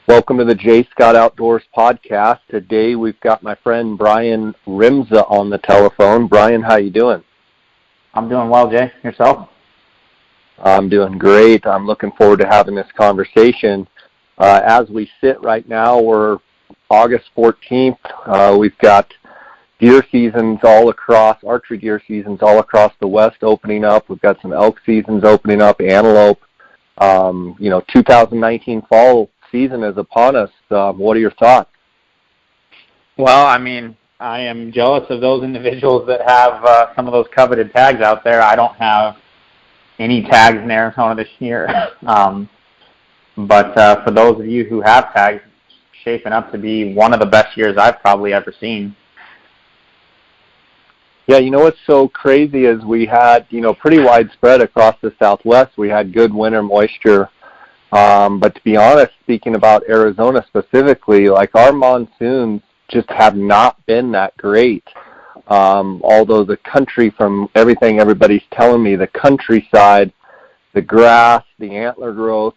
Welcome to the J. Scott Outdoors podcast. Today we've got my friend Brian Rimsza on the telephone. Brian, how you doing? I'm doing well, Jay. Yourself? I'm doing great. I'm looking forward to having this conversation. As we sit right now, we're August 14th. We've got deer seasons all across, archery deer seasons all across the West opening up. We've got some elk seasons opening up, antelope. 2019 fall season is upon us. What are your thoughts? Well, I mean, I am jealous of those individuals that have some of those coveted tags out there. I don't have any tags in Arizona this year. But for those of you who have tags, it's shaping up to be one of the best years I've probably ever seen. Yeah, you know what's so crazy is we had, pretty widespread across the Southwest. We had good winter moisture. But to be honest, speaking about Arizona specifically, like our monsoons just have not been that great. Although the country, from everything everybody's telling me, the countryside, the grass, the antler growth,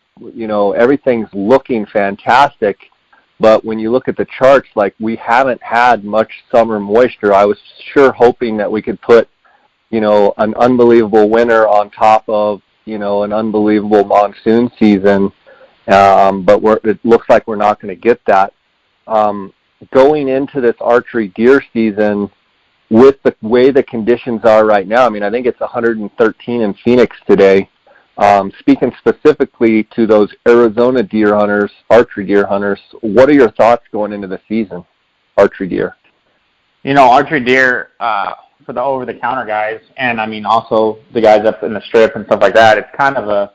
everything's looking fantastic. But when you look at the charts, like we haven't had much summer moisture. I was sure hoping that we could put, an unbelievable winter on top of, an unbelievable monsoon season. But it looks like we're not going to get that. Going into this archery deer season, with the way the conditions are right now, I think it's 113 in Phoenix today. Speaking specifically to those Arizona deer hunters, archery deer hunters, what are your thoughts going into the season, archery deer? Archery deer, for the over-the-counter guys, and also the guys up in the strip and stuff like that, it's kind of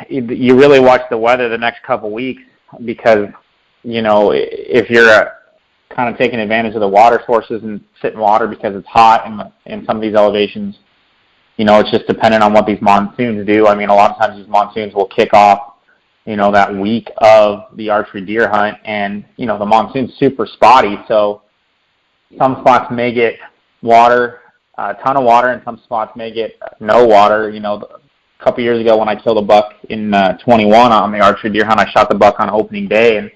you really watch the weather the next couple weeks because, if you're kind of taking advantage of the water sources and sitting water because it's hot in some of these elevations, it's just dependent on what these monsoons do. A lot of times these monsoons will kick off, that week of the archery deer hunt, and, the monsoon's super spotty, so some spots may get water, a ton of water, and some spots may get no water. A couple years ago when I killed a buck in 21 on the archery deer hunt, I shot the buck on opening day, and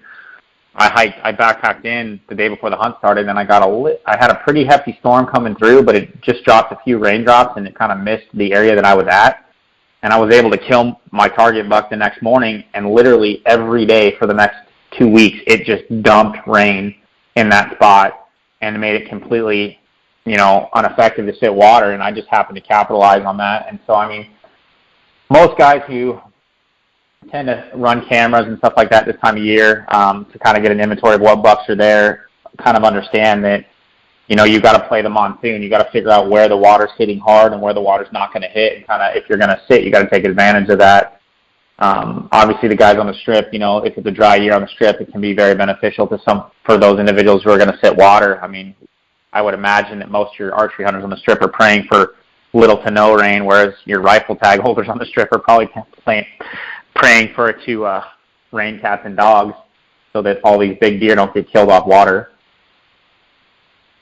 I backpacked in the day before the hunt started, and I had a pretty hefty storm coming through, but it just dropped a few raindrops, and it kind of missed the area that I was at, and I was able to kill my target buck the next morning, and literally every day for the next 2 weeks, it just dumped rain in that spot, and made it completely, ineffective to sit water, and I just happened to capitalize on that. And so, most guys who tend to run cameras and stuff like that this time of year to kind of get an inventory of what bucks are there, kind of understand that, you've got to play the monsoon. You've got to figure out where the water's hitting hard and where the water's not going to hit, and kind of, if you're going to sit, you got to take advantage of that. Obviously, the guys on the strip, if it's a dry year on the strip, it can be very beneficial for those individuals who are going to sit water. I would imagine that most of your archery hunters on the strip are praying for little to no rain, whereas your rifle tag holders on the strip are probably praying for it to rain cats and dogs so that all these big deer don't get killed off water.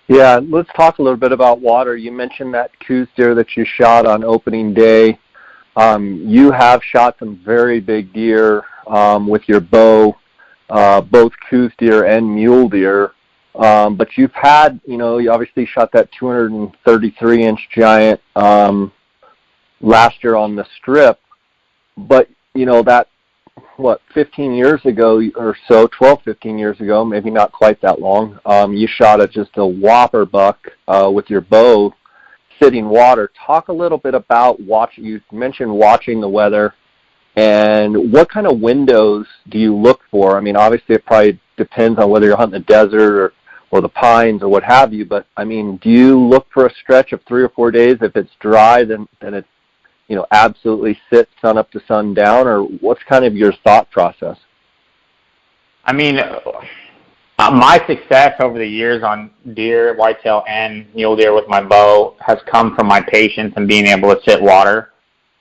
Yeah, let's talk a little bit about water. You mentioned that coos deer that you shot on opening day. You have shot some very big deer with your bow, both coos deer and mule deer. But you've had, you obviously shot that 233-inch giant last year on the strip. But, that, 15 years ago or so, 12, 15 years ago, maybe not quite that long, you shot just a whopper buck with your bow sitting water. Talk a little bit about you mentioned watching the weather, and what kind of windows do you look for? Obviously it probably depends on whether you're hunting the desert or the pines or what have you, but do you look for a stretch of 3 or 4 days? If it's dry, then it absolutely sit sun up to sun down, or what's kind of your thought process? My success over the years on deer, whitetail, and mule deer with my bow has come from my patience and being able to sit water.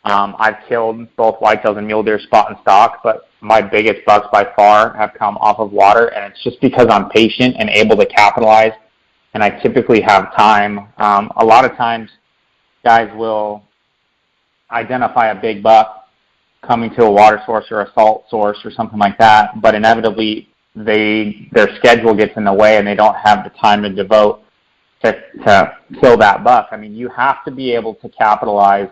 I've killed both whitetails and mule deer spot and stalk, but my biggest bucks by far have come off of water, and it's just because I'm patient and able to capitalize, and I typically have time. A lot of times guys will identify a big buck coming to a water source or a salt source or something like that, but inevitably their schedule gets in the way and they don't have the time to devote to kill that buck. I mean, you have to be able to capitalize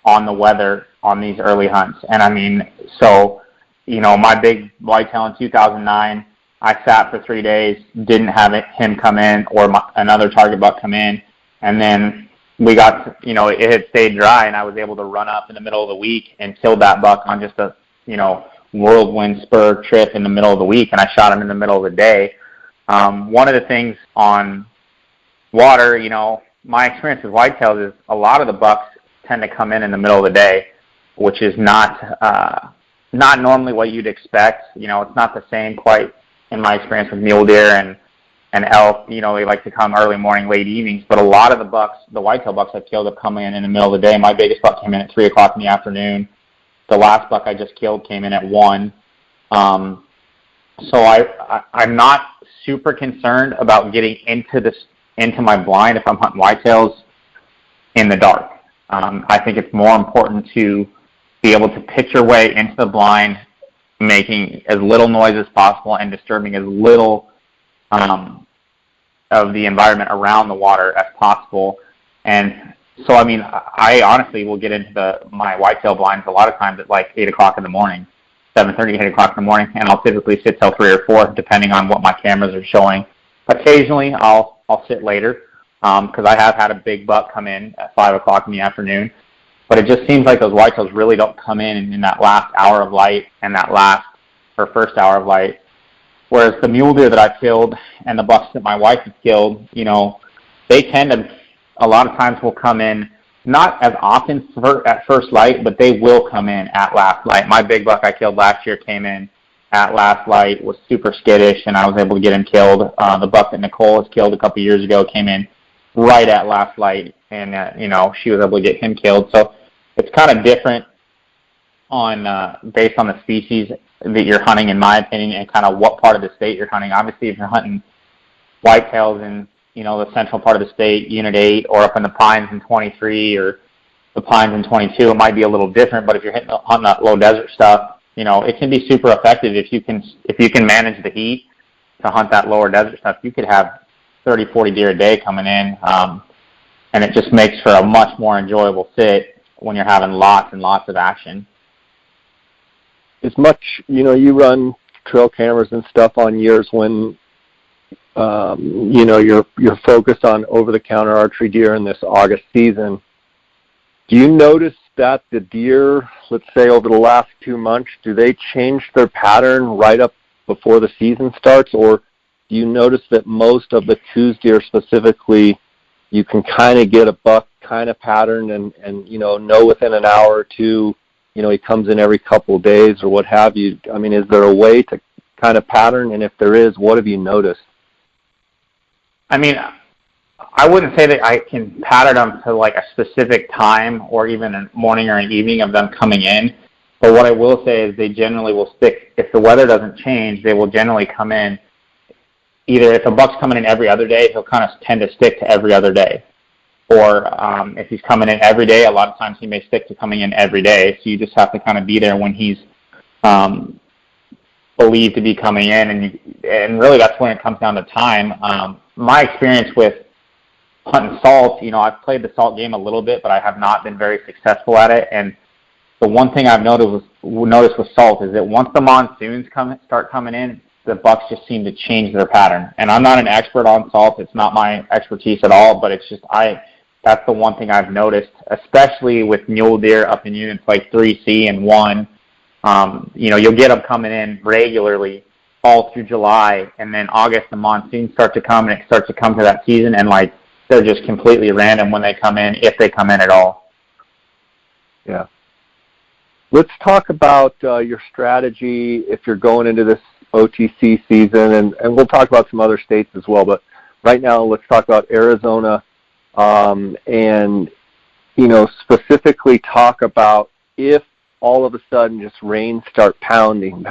on the weather on these early hunts. And I mean, so, my big whitetail in 2009, I sat for 3 days, didn't have him come in or another target buck come in. And then we got, it had stayed dry and I was able to run up in the middle of the week and kill that buck on just a, whirlwind spur trip in the middle of the week. And I shot him in the middle of the day. One of the things on water, my experience with whitetails is a lot of the bucks tend to come in the middle of the day, which is not normally what you'd expect. It's not the same quite in my experience with mule deer and elk. They like to come early morning, late evenings, but a lot of the whitetail bucks I've killed have come in the middle of the day. My biggest buck came in at 3 o'clock in the afternoon. The last buck I just killed came in at 1. So I'm not super concerned about getting into my blind if I'm hunting whitetails in the dark. I think it's more important to be able to pitch your way into the blind, making as little noise as possible and disturbing as little of the environment around the water as possible. And so, I mean, I honestly will get into my whitetail blinds a lot of times at like 8 o'clock in the morning, 7:30, 8 o'clock in the morning, and I'll typically sit till 3 or 4, depending on what my cameras are showing. Occasionally, I'll sit later because I have had a big buck come in at 5 o'clock in the afternoon. But it just seems like those whitetails really don't come in that last hour of light and that first hour of light. Whereas the mule deer that I've killed and the bucks that my wife has killed, they tend to, a lot of times will come in, not as often at first light, but they will come in at last light. My big buck I killed last year came in at last light, was super skittish, and I was able to get him killed. The buck that Nicole has killed a couple years ago came in right at last light, and she was able to get him killed. So it's kind of different based on the species that you're hunting, in my opinion, and kind of what part of the state you're hunting. Obviously, if you're hunting whitetails in the central part of the state, Unit 8, or up in the Pines in 23 or the Pines in 22, it might be a little different. But if you're hunting that low desert stuff, it can be super effective if you can manage the heat to hunt that lower desert stuff. You could have 30, 40 deer a day coming in, and it just makes for a much more enjoyable sit when you're having lots and lots of action. As much, you run trail cameras and stuff on years when, you're focused on over-the-counter archery deer in this August season. Do you notice that the deer, let's say over the last 2 months, do they change their pattern right up before the season starts, or do you notice that most of the Coues deer specifically, you can kind of get a buck kind of pattern and know within an hour or two, he comes in every couple of days or what have you? I mean, is there a way to kind of pattern? And if there is, what have you noticed? I mean, I wouldn't say that I can pattern them to like a specific time or even a morning or an evening of them coming in. But what I will say is they generally will stick. If the weather doesn't change, they will generally come in. Either if a buck's coming in every other day, he'll kind of tend to stick to every other day. Or if he's coming in every day, a lot of times he may stick to coming in every day. So you just have to kind of be there when he's believed to be coming in. And really that's when it comes down to time. My experience with hunting salt, I've played the salt game a little bit, but I have not been very successful at it. And the one thing I've noticed with salt is that once the monsoons start coming in, the bucks just seem to change their pattern. And I'm not an expert on salt. It's not my expertise at all, but it's just that's the one thing I've noticed, especially with mule deer up in units like 3C and 1. You'll get them coming in regularly all through July, and then August the monsoons start to come, and it starts to come to that season, and like they're just completely random when they come in, if they come in at all. Yeah. Let's talk about your strategy if you're going into this OTC season, and we'll talk about some other states as well, but right now let's talk about Arizona, and specifically talk about if all of a sudden just rains start pounding,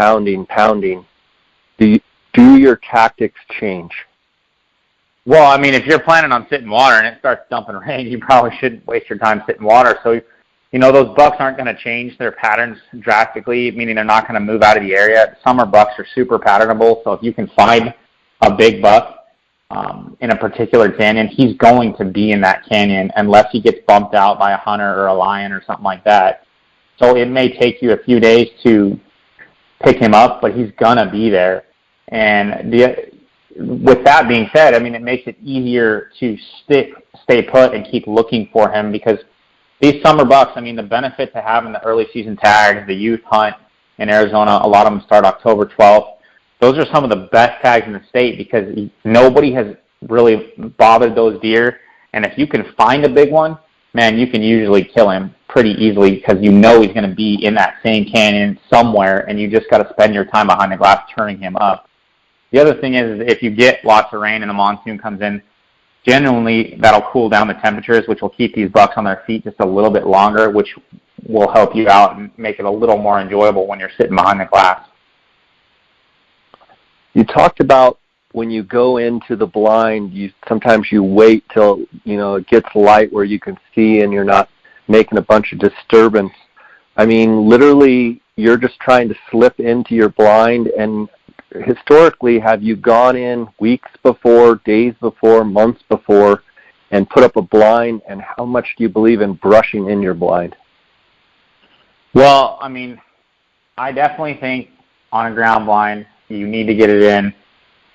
do your tactics change? Well, I mean, if you're planning on sitting water and it starts dumping rain, you probably shouldn't waste your time sitting water. So, those bucks aren't going to change their patterns drastically, meaning they're not going to move out of the area. Summer bucks are super patternable, so if you can find a big buck in a particular canyon, he's going to be in that canyon unless he gets bumped out by a hunter or a lion or something like that. So it may take you a few days to pick him up, but he's going to be there. And with that being said, I mean, it makes it easier to stay put and keep looking for him, because these summer bucks, I mean, the benefit to having the early season tags, the youth hunt in Arizona, a lot of them start October 12th. Those are some of the best tags in the state because nobody has really bothered those deer. And if you can find a big one, man, you can usually kill him pretty easily because he's going to be in that same canyon somewhere, and you just got to spend your time behind the glass turning him up. The other thing is if you get lots of rain and the monsoon comes in, generally that'll cool down the temperatures, which will keep these bucks on their feet just a little bit longer, which will help you out and make it a little more enjoyable when you're sitting behind the glass. You talked about when you go into the blind, sometimes you wait till, it gets light where you can see and you're not making a bunch of disturbance. I mean, literally, you're just trying to slip into your blind. And historically, have you gone in weeks before, days before, months before, and put up a blind? And how much do you believe in brushing in your blind? Well, I mean, I definitely think on a ground blind, you need to get it in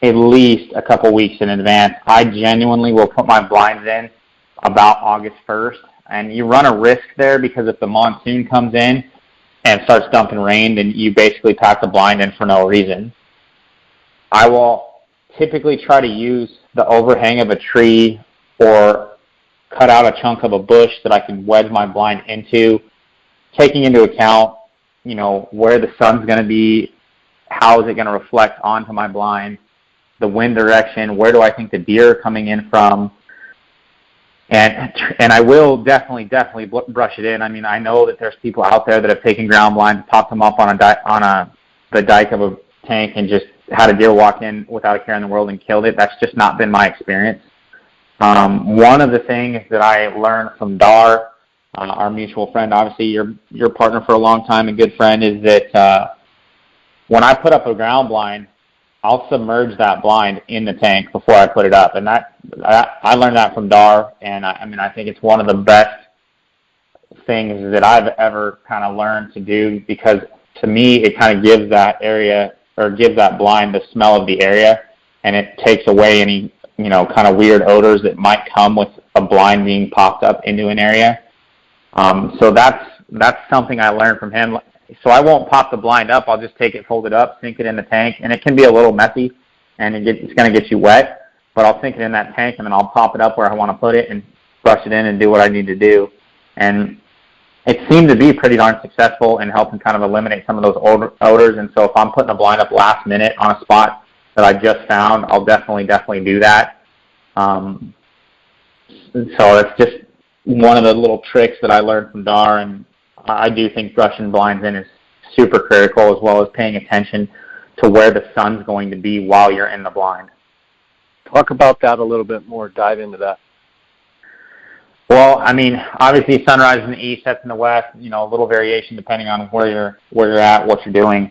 at least a couple weeks in advance. I genuinely will put my blinds in about August 1st, and you run a risk there because if the monsoon comes in and starts dumping rain, then you basically pack the blind in for no reason. I will typically try to use the overhang of a tree or cut out a chunk of a bush that I can wedge my blind into, taking into account, where the sun's going to be, how is it going to reflect onto my blind, the wind direction, where do I think the deer are coming in from, and I will definitely brush it in. I mean, I know that there's people out there that have taken ground blinds, popped them up on the dike of a tank, and just had a deer walk in without a care in the world and killed it. That's just not been my experience. One of the things that I learned from Dar, our mutual friend, obviously your partner for a long time and good friend, is that when I put up a ground blind, I'll submerge that blind in the tank before I put it up. And I learned that from Dar, and I think it's one of the best things that I've ever kind of learned to do, because to me it kind of gives that area, or gives that blind the smell of the area, and it takes away any kind of weird odors that might come with a blind being popped up into an area. So that's something I learned from him. So I won't pop the blind up. I'll just take it, fold it up, sink it in the tank, and it can be a little messy, and it's going to get you wet, but I'll sink it in that tank, and then I'll pop it up where I want to put it and brush it in and do what I need to do. And it seemed to be pretty darn successful in helping kind of eliminate some of those odors. And so if I'm putting a blind up last minute on a spot that I just found, I'll definitely do that. So it's just one of the little tricks that I learned from Dar, and I do think brushing blinds in is super critical, as well as paying attention to where the sun's going to be while you're in the blind. Talk about that a little bit more. Dive into that. Well, I mean, obviously sunrise in the east, sets in the west. A little variation depending on where you're at, what you're doing.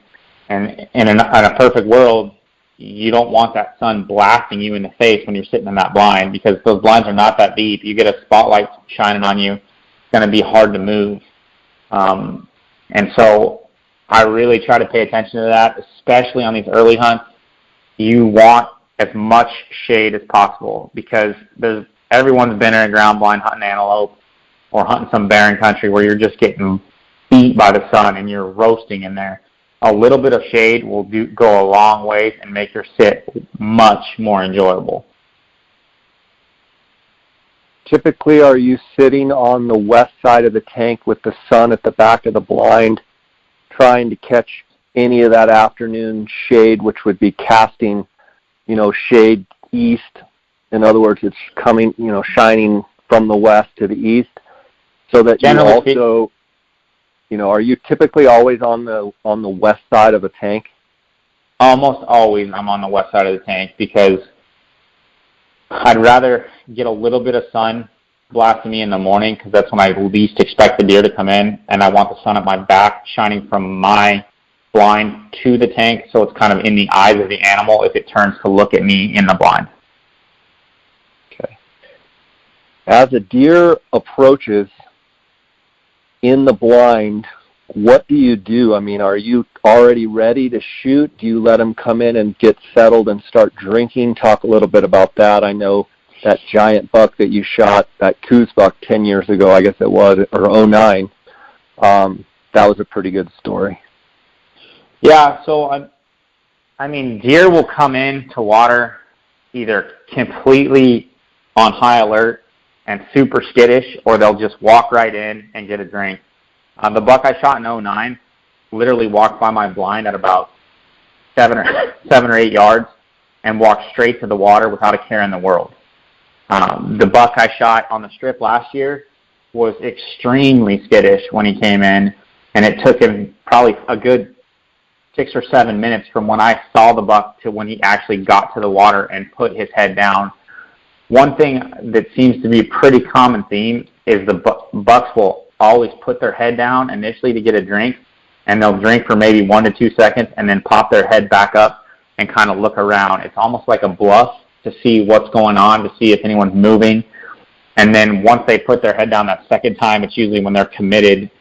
And in a perfect world, you don't want that sun blasting you in the face when you're sitting in that blind, because those blinds are not that deep. You get a spotlight shining on you, it's going to be hard to move. And so I really try to pay attention to that, especially on these early hunts. You want as much shade as possible, because everyone's been in a ground blind hunting antelope or hunting some barren country where you're just getting beat by the sun and you're roasting in there. A little bit of shade will go a long way and make your sit much more enjoyable. Typically, are you sitting on the west side of the tank with the sun at the back of the blind, trying to catch any of that afternoon shade, which would be casting, shade east? In other words, it's coming, shining from the west to the east, so that Generally, you also, are you typically always on the west side of a tank? Almost always I'm on the west side of the tank, because I'd rather get a little bit of sun blasting me in the morning because that's when I least expect the deer to come in, and I want the sun at my back shining from my blind to the tank, so it's kind of in the eyes of the animal if it turns to look at me in the blind. Okay. As a deer approaches in the blind, what do you do? I mean, are you already ready to shoot? Do you let him come in and get settled and start drinking? Talk a little bit about that. I know that giant buck that you shot, that Coos buck 10 years ago, I guess it was, or 09, that was a pretty good story. Yeah, so, I mean, deer will come into water either completely on high alert and super skittish, or they'll just walk right in and get a drink. The buck I shot in 09 literally walked by my blind at about 7 or 8 yards and walked straight to the water without a care in the world. The buck I shot on the strip last year was extremely skittish when he came in, and it took him probably a good 6 or 7 minutes from when I saw the buck to when he actually got to the water and put his head down. One thing that seems to be a pretty common theme is the bucks will always put their head down initially to get a drink, and they'll drink for maybe 1 to 2 seconds and then pop their head back up and kind of look around. It's almost like a bluff to see what's going on, to see if anyone's moving. And then once they put their head down that second time, it's usually when they're committed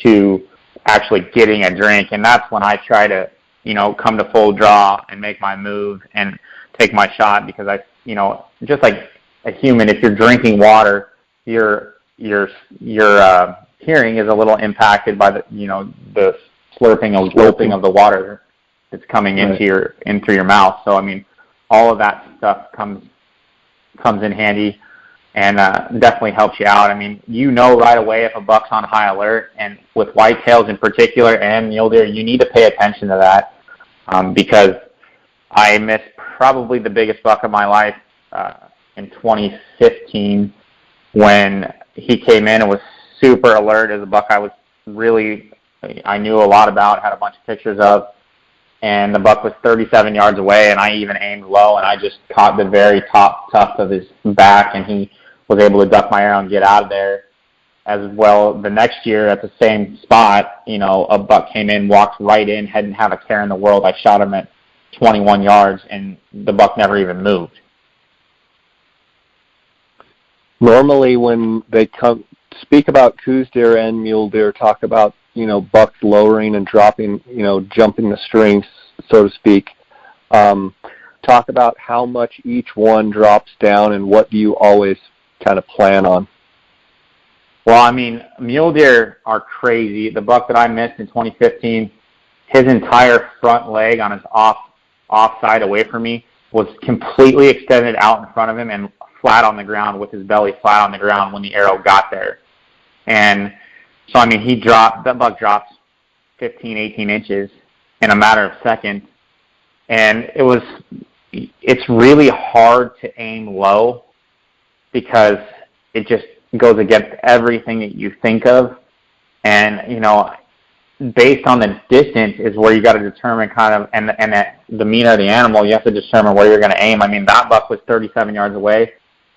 to actually getting a drink. And that's when I try to, come to full draw and make my move and take my shot, because just like a human, if you're drinking water, your hearing is a little impacted by the slurping or gulping of the water that's coming into your mouth. So I mean, all of that stuff comes in handy and definitely helps you out. I mean, right away if a buck's on high alert, and with whitetails in particular and mule deer, you need to pay attention to that, because I missed probably the biggest buck of my life in 2015 when he came in and was super alert. As a buck I knew a lot about, had a bunch of pictures of, and the buck was 37 yards away, and I even aimed low, and I just caught the very top tuft of his back, and he was able to duck my arrow and get out of there. As well, the next year at the same spot, a buck came in, walked right in, hadn't had a care in the world. I shot him at 21 yards, and the buck never even moved. Normally when they speak about Coos deer and mule deer, talk about, bucks lowering and dropping, jumping the strings, so to speak. Talk about how much each one drops down, and what do you always kind of plan on? Well, I mean, mule deer are crazy. The buck that I missed in 2015, his entire front leg on his off side away from me was completely extended out in front of him and flat on the ground, with his belly flat on the ground when the arrow got there. And so, I mean, that buck dropped 15, 18 inches in a matter of seconds. And it's really hard to aim low, because it just goes against everything that you think of. And, based on the distance is where you got to determine kind of, and the demeanor of the animal, you have to determine where you're going to aim. I mean, that buck was 37 yards away.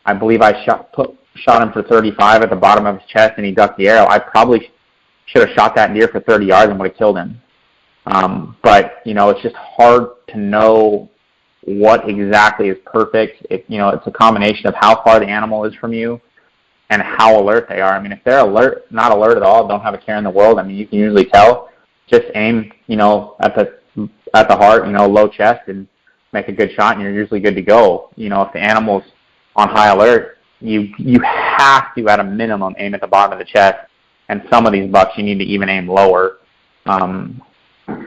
I believe I shot him for 35 at the bottom of his chest, and he ducked the arrow. I probably should have shot that deer for 30 yards and would have killed him. But, it's just hard to know what exactly is perfect. It's a combination of how far the animal is from you and how alert they are. I mean, if they're not alert at all, don't have a care in the world, I mean, you can usually tell. Just aim, at the heart, low chest, and make a good shot, and you're usually good to go. If the animal's on high alert, you have to, at a minimum, aim at the bottom of the chest. And some of these bucks, you need to even aim lower.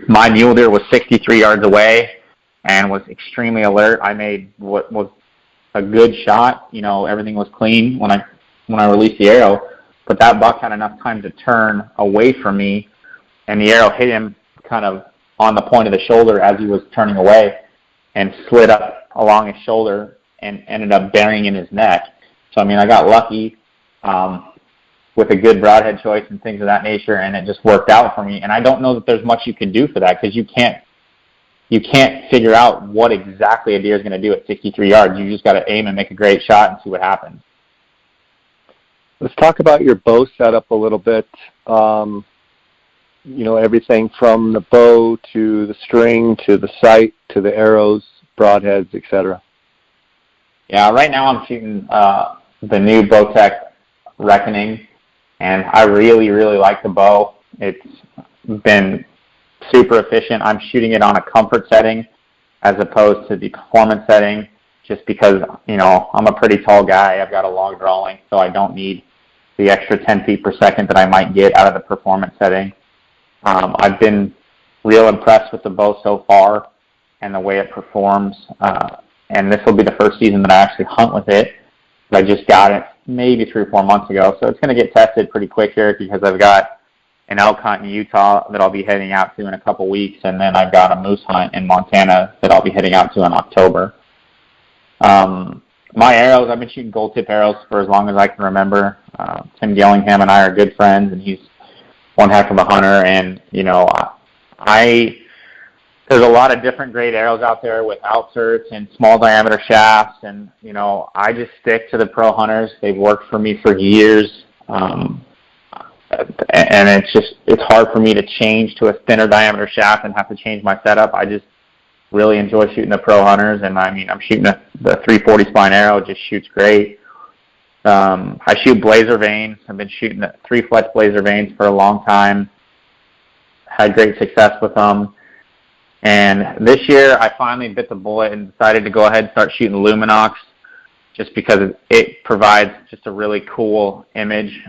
My mule deer was 63 yards away and was extremely alert. I made what was a good shot. Everything was clean when I released the arrow. But that buck had enough time to turn away from me, and the arrow hit him kind of on the point of the shoulder as he was turning away, and slid up along his shoulder and ended up burying in his neck. So, I mean, I got lucky with a good broadhead choice and things of that nature, and it just worked out for me. And I don't know that there's much you can do for that, because you can't figure out what exactly a deer is going to do at 63 yards. You just got to aim and make a great shot and see what happens. Let's talk about your bow setup a little bit. Everything from the bow to the string to the sight to the arrows, broadheads, etc. Yeah, right now I'm shooting the new Bowtech Reckoning, and I really, really like the bow. It's been super efficient. I'm shooting it on a comfort setting as opposed to the performance setting, just because, I'm a pretty tall guy. I've got a long draw length, so I don't need the extra 10 feet per second that I might get out of the performance setting. I've been real impressed with the bow so far and the way it performs. And this will be the first season that I actually hunt with it. I just got it maybe 3 or 4 months ago, so it's going to get tested pretty quick here because I've got an elk hunt in Utah that I'll be heading out to in a couple weeks, and then I've got a moose hunt in Montana that I'll be heading out to in October. My arrows, I've been shooting gold tip arrows for as long as I can remember. Tim Gillingham and I are good friends, and he's one heck of a hunter, and there's a lot of different grade arrows out there with outserts and small diameter shafts, and I just stick to the pro hunters. They've worked for me for years, and it's hard for me to change to a thinner diameter shaft and have to change my setup. I just really enjoy shooting the pro hunters, and I'm shooting the 340 spine arrow. It just shoots great. I shoot blazer vanes. I've been shooting the 3-fletch blazer vanes for a long time. Had great success with them. And this year, I finally bit the bullet and decided to go ahead and start shooting Luminox, just because it provides just a really cool image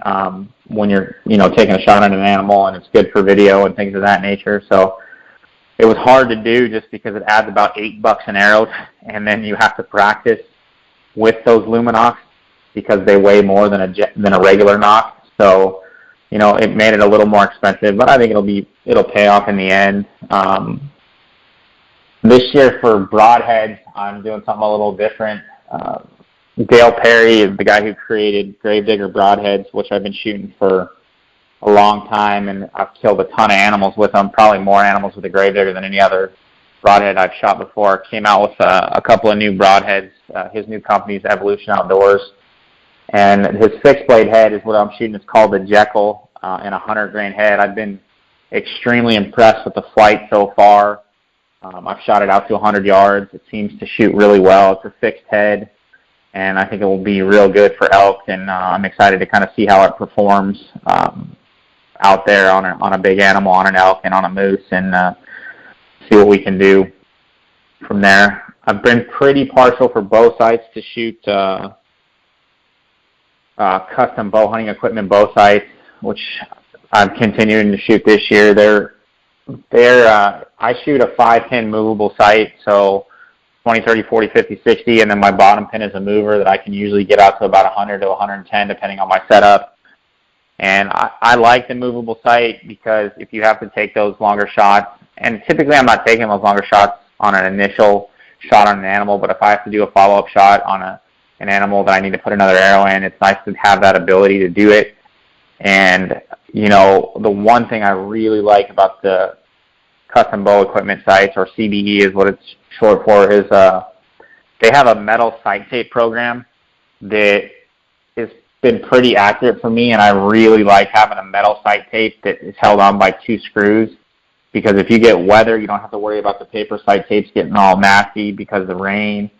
when you're, taking a shot at an animal, and it's good for video and things of that nature. So it was hard to do just because it adds about $8 an arrow, and then you have to practice with those Luminox because they weigh more than a regular nock. So, it made it a little more expensive, but I think it'll pay off in the end. This year for broadheads, I'm doing something a little different. Dale Perry is the guy who created Gravedigger broadheads, which I've been shooting for a long time, and I've killed a ton of animals with them, probably more animals with a Gravedigger than any other broadhead I've shot before. Came out with a couple of new broadheads. His new company is Evolution Outdoors, and his fixed blade head is what I'm shooting. It's called the Jekyll in a 100-grain head. I've been extremely impressed with the flight so far. I've shot it out to 100 yards. It seems to shoot really well. It's a fixed head, and I think it will be real good for elk, and I'm excited to kind of see how it performs out there on a big animal, on an elk and on a moose, and see what we can do from there. I've been pretty partial for bow sights to shoot custom bow hunting equipment bow sights, which I'm continuing to shoot this year. I shoot a 5-pin movable sight, so 20, 30, 40, 50, 60, and then my bottom pin is a mover that I can usually get out to about 100 to 110 depending on my setup. And I like the movable sight because if you have to take those longer shots, and typically I'm not taking those longer shots on an initial shot on an animal, but if I have to do a follow-up shot on an animal that I need to put another arrow in, it's nice to have that ability to do it. And, the one thing I really like about the custom bow equipment sights, or CBE is what it's short for, is they have a metal sight tape program that has been pretty accurate for me, and I really like having a metal sight tape that is held on by 2 screws, because if you get weather, you don't have to worry about the paper sight tapes getting all nasty because of the rain.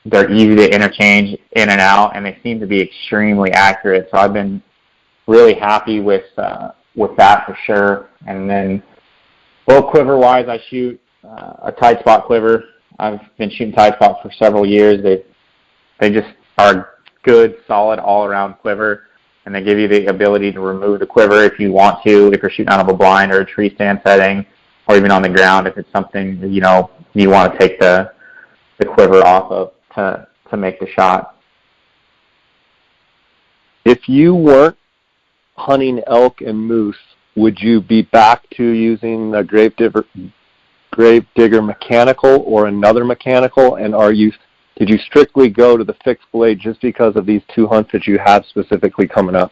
They're easy to interchange in and out, and they seem to be extremely accurate. So I've been really happy with that for sure. And then bow quiver-wise, I shoot a tight spot quiver. I've been shooting tight spot for several years. They just are good, solid, all-around quiver, and they give you the ability to remove the quiver if you want to, if you're shooting out of a blind or a tree stand setting, or even on the ground if it's something you want to take the quiver off of to make the shot. If you weren't hunting elk and moose, would you be back to using the Gravedigger mechanical or another mechanical? And did you strictly go to the fixed blade just because of these 2 hunts that you have specifically coming up?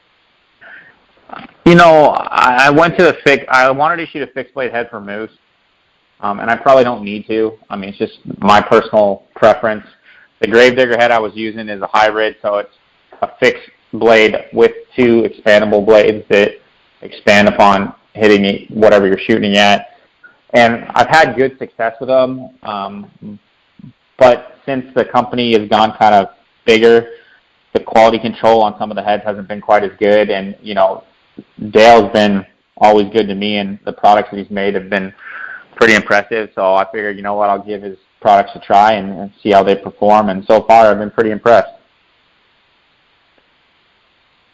I went to I wanted to shoot a fixed blade head for moose, and I probably don't need to. It's just my personal preference. The Gravedigger head I was using is a hybrid, so it's a fixed blade with two expandable blades that expand upon hitting whatever you're shooting at. And I've had good success with them, but since the company has gone kind of bigger, the quality control on some of the heads hasn't been quite as good. And, Dale's been always good to me, and the products that he's made have been pretty impressive. So I figured, I'll give his products a try and see how they perform. And so far, I've been pretty impressed.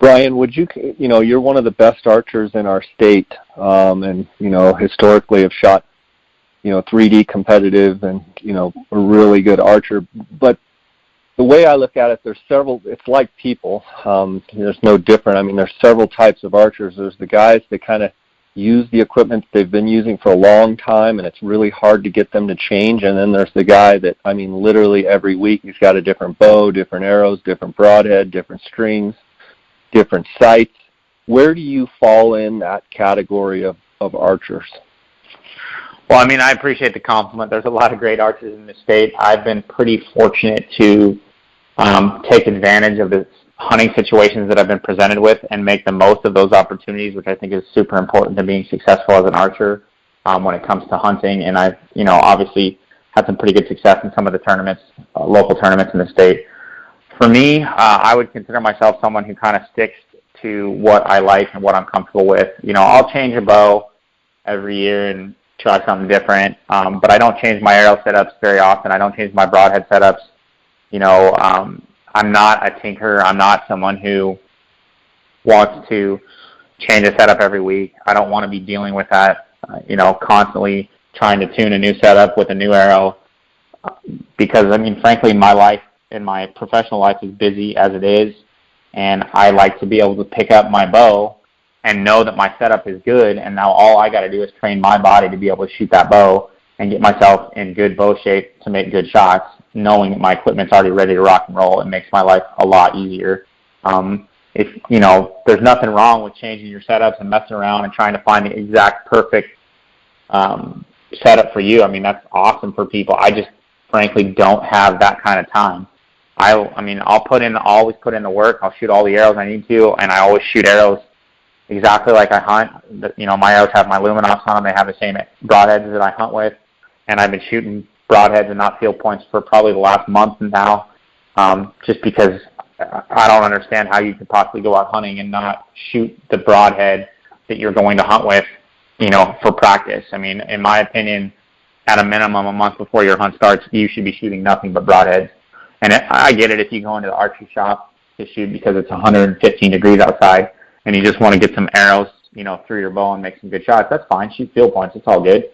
Brian, you're one of the best archers in our state, and, historically have shot, 3D competitive and, a really good archer. But the way I look at it, it's like people. There's no different. I mean, there's several types of archers. There's the guys that kind of use the equipment they've been using for a long time, and it's really hard to get them to change. And then there's the guy that, literally every week he's got a different bow, different arrows, different broadhead, different strings, different sights. Where do you fall in that category of archers? Well, I appreciate the compliment. There's a lot of great archers in the state. I've been pretty fortunate to take advantage of the hunting situations that I've been presented with and make the most of those opportunities, which I think is super important to being successful as an archer when it comes to hunting. And I've, obviously had some pretty good success in some of the tournaments, local tournaments in the state. For me, I would consider myself someone who kind of sticks to what I like and what I'm comfortable with. I'll change a bow every year and try something different, but I don't change my arrow setups very often. I don't change my broadhead setups. I'm not a tinkerer. I'm not someone who wants to change a setup every week. I don't want to be dealing with that, constantly trying to tune a new setup with a new arrow because, frankly, my life and my professional life is busy as it is, and I like to be able to pick up my bow and know that my setup is good, and now all I got to do is train my body to be able to shoot that bow and get myself in good bow shape to make good shots, knowing that my equipment's already ready to rock and roll. It makes my life a lot easier. There's nothing wrong with changing your setups and messing around and trying to find the exact perfect setup for you. That's awesome for people. I just frankly don't have that kind of time. I'll always put in the work. I'll shoot all the arrows I need to, and I always shoot arrows exactly like I hunt. My arrows have my luminoffs on them. They have the same broadheads that I hunt with, and I've been shooting broadheads and not field points for probably the last month now, just because I don't understand how you could possibly go out hunting and not shoot the broadhead that you're going to hunt with, for practice. In my opinion, at a minimum, a month before your hunt starts, you should be shooting nothing but broadheads. And I get it if you go into the archery shop to shoot because it's 115 degrees outside and you just want to get some arrows, through your bow and make some good shots. That's fine. Shoot field points. It's all good.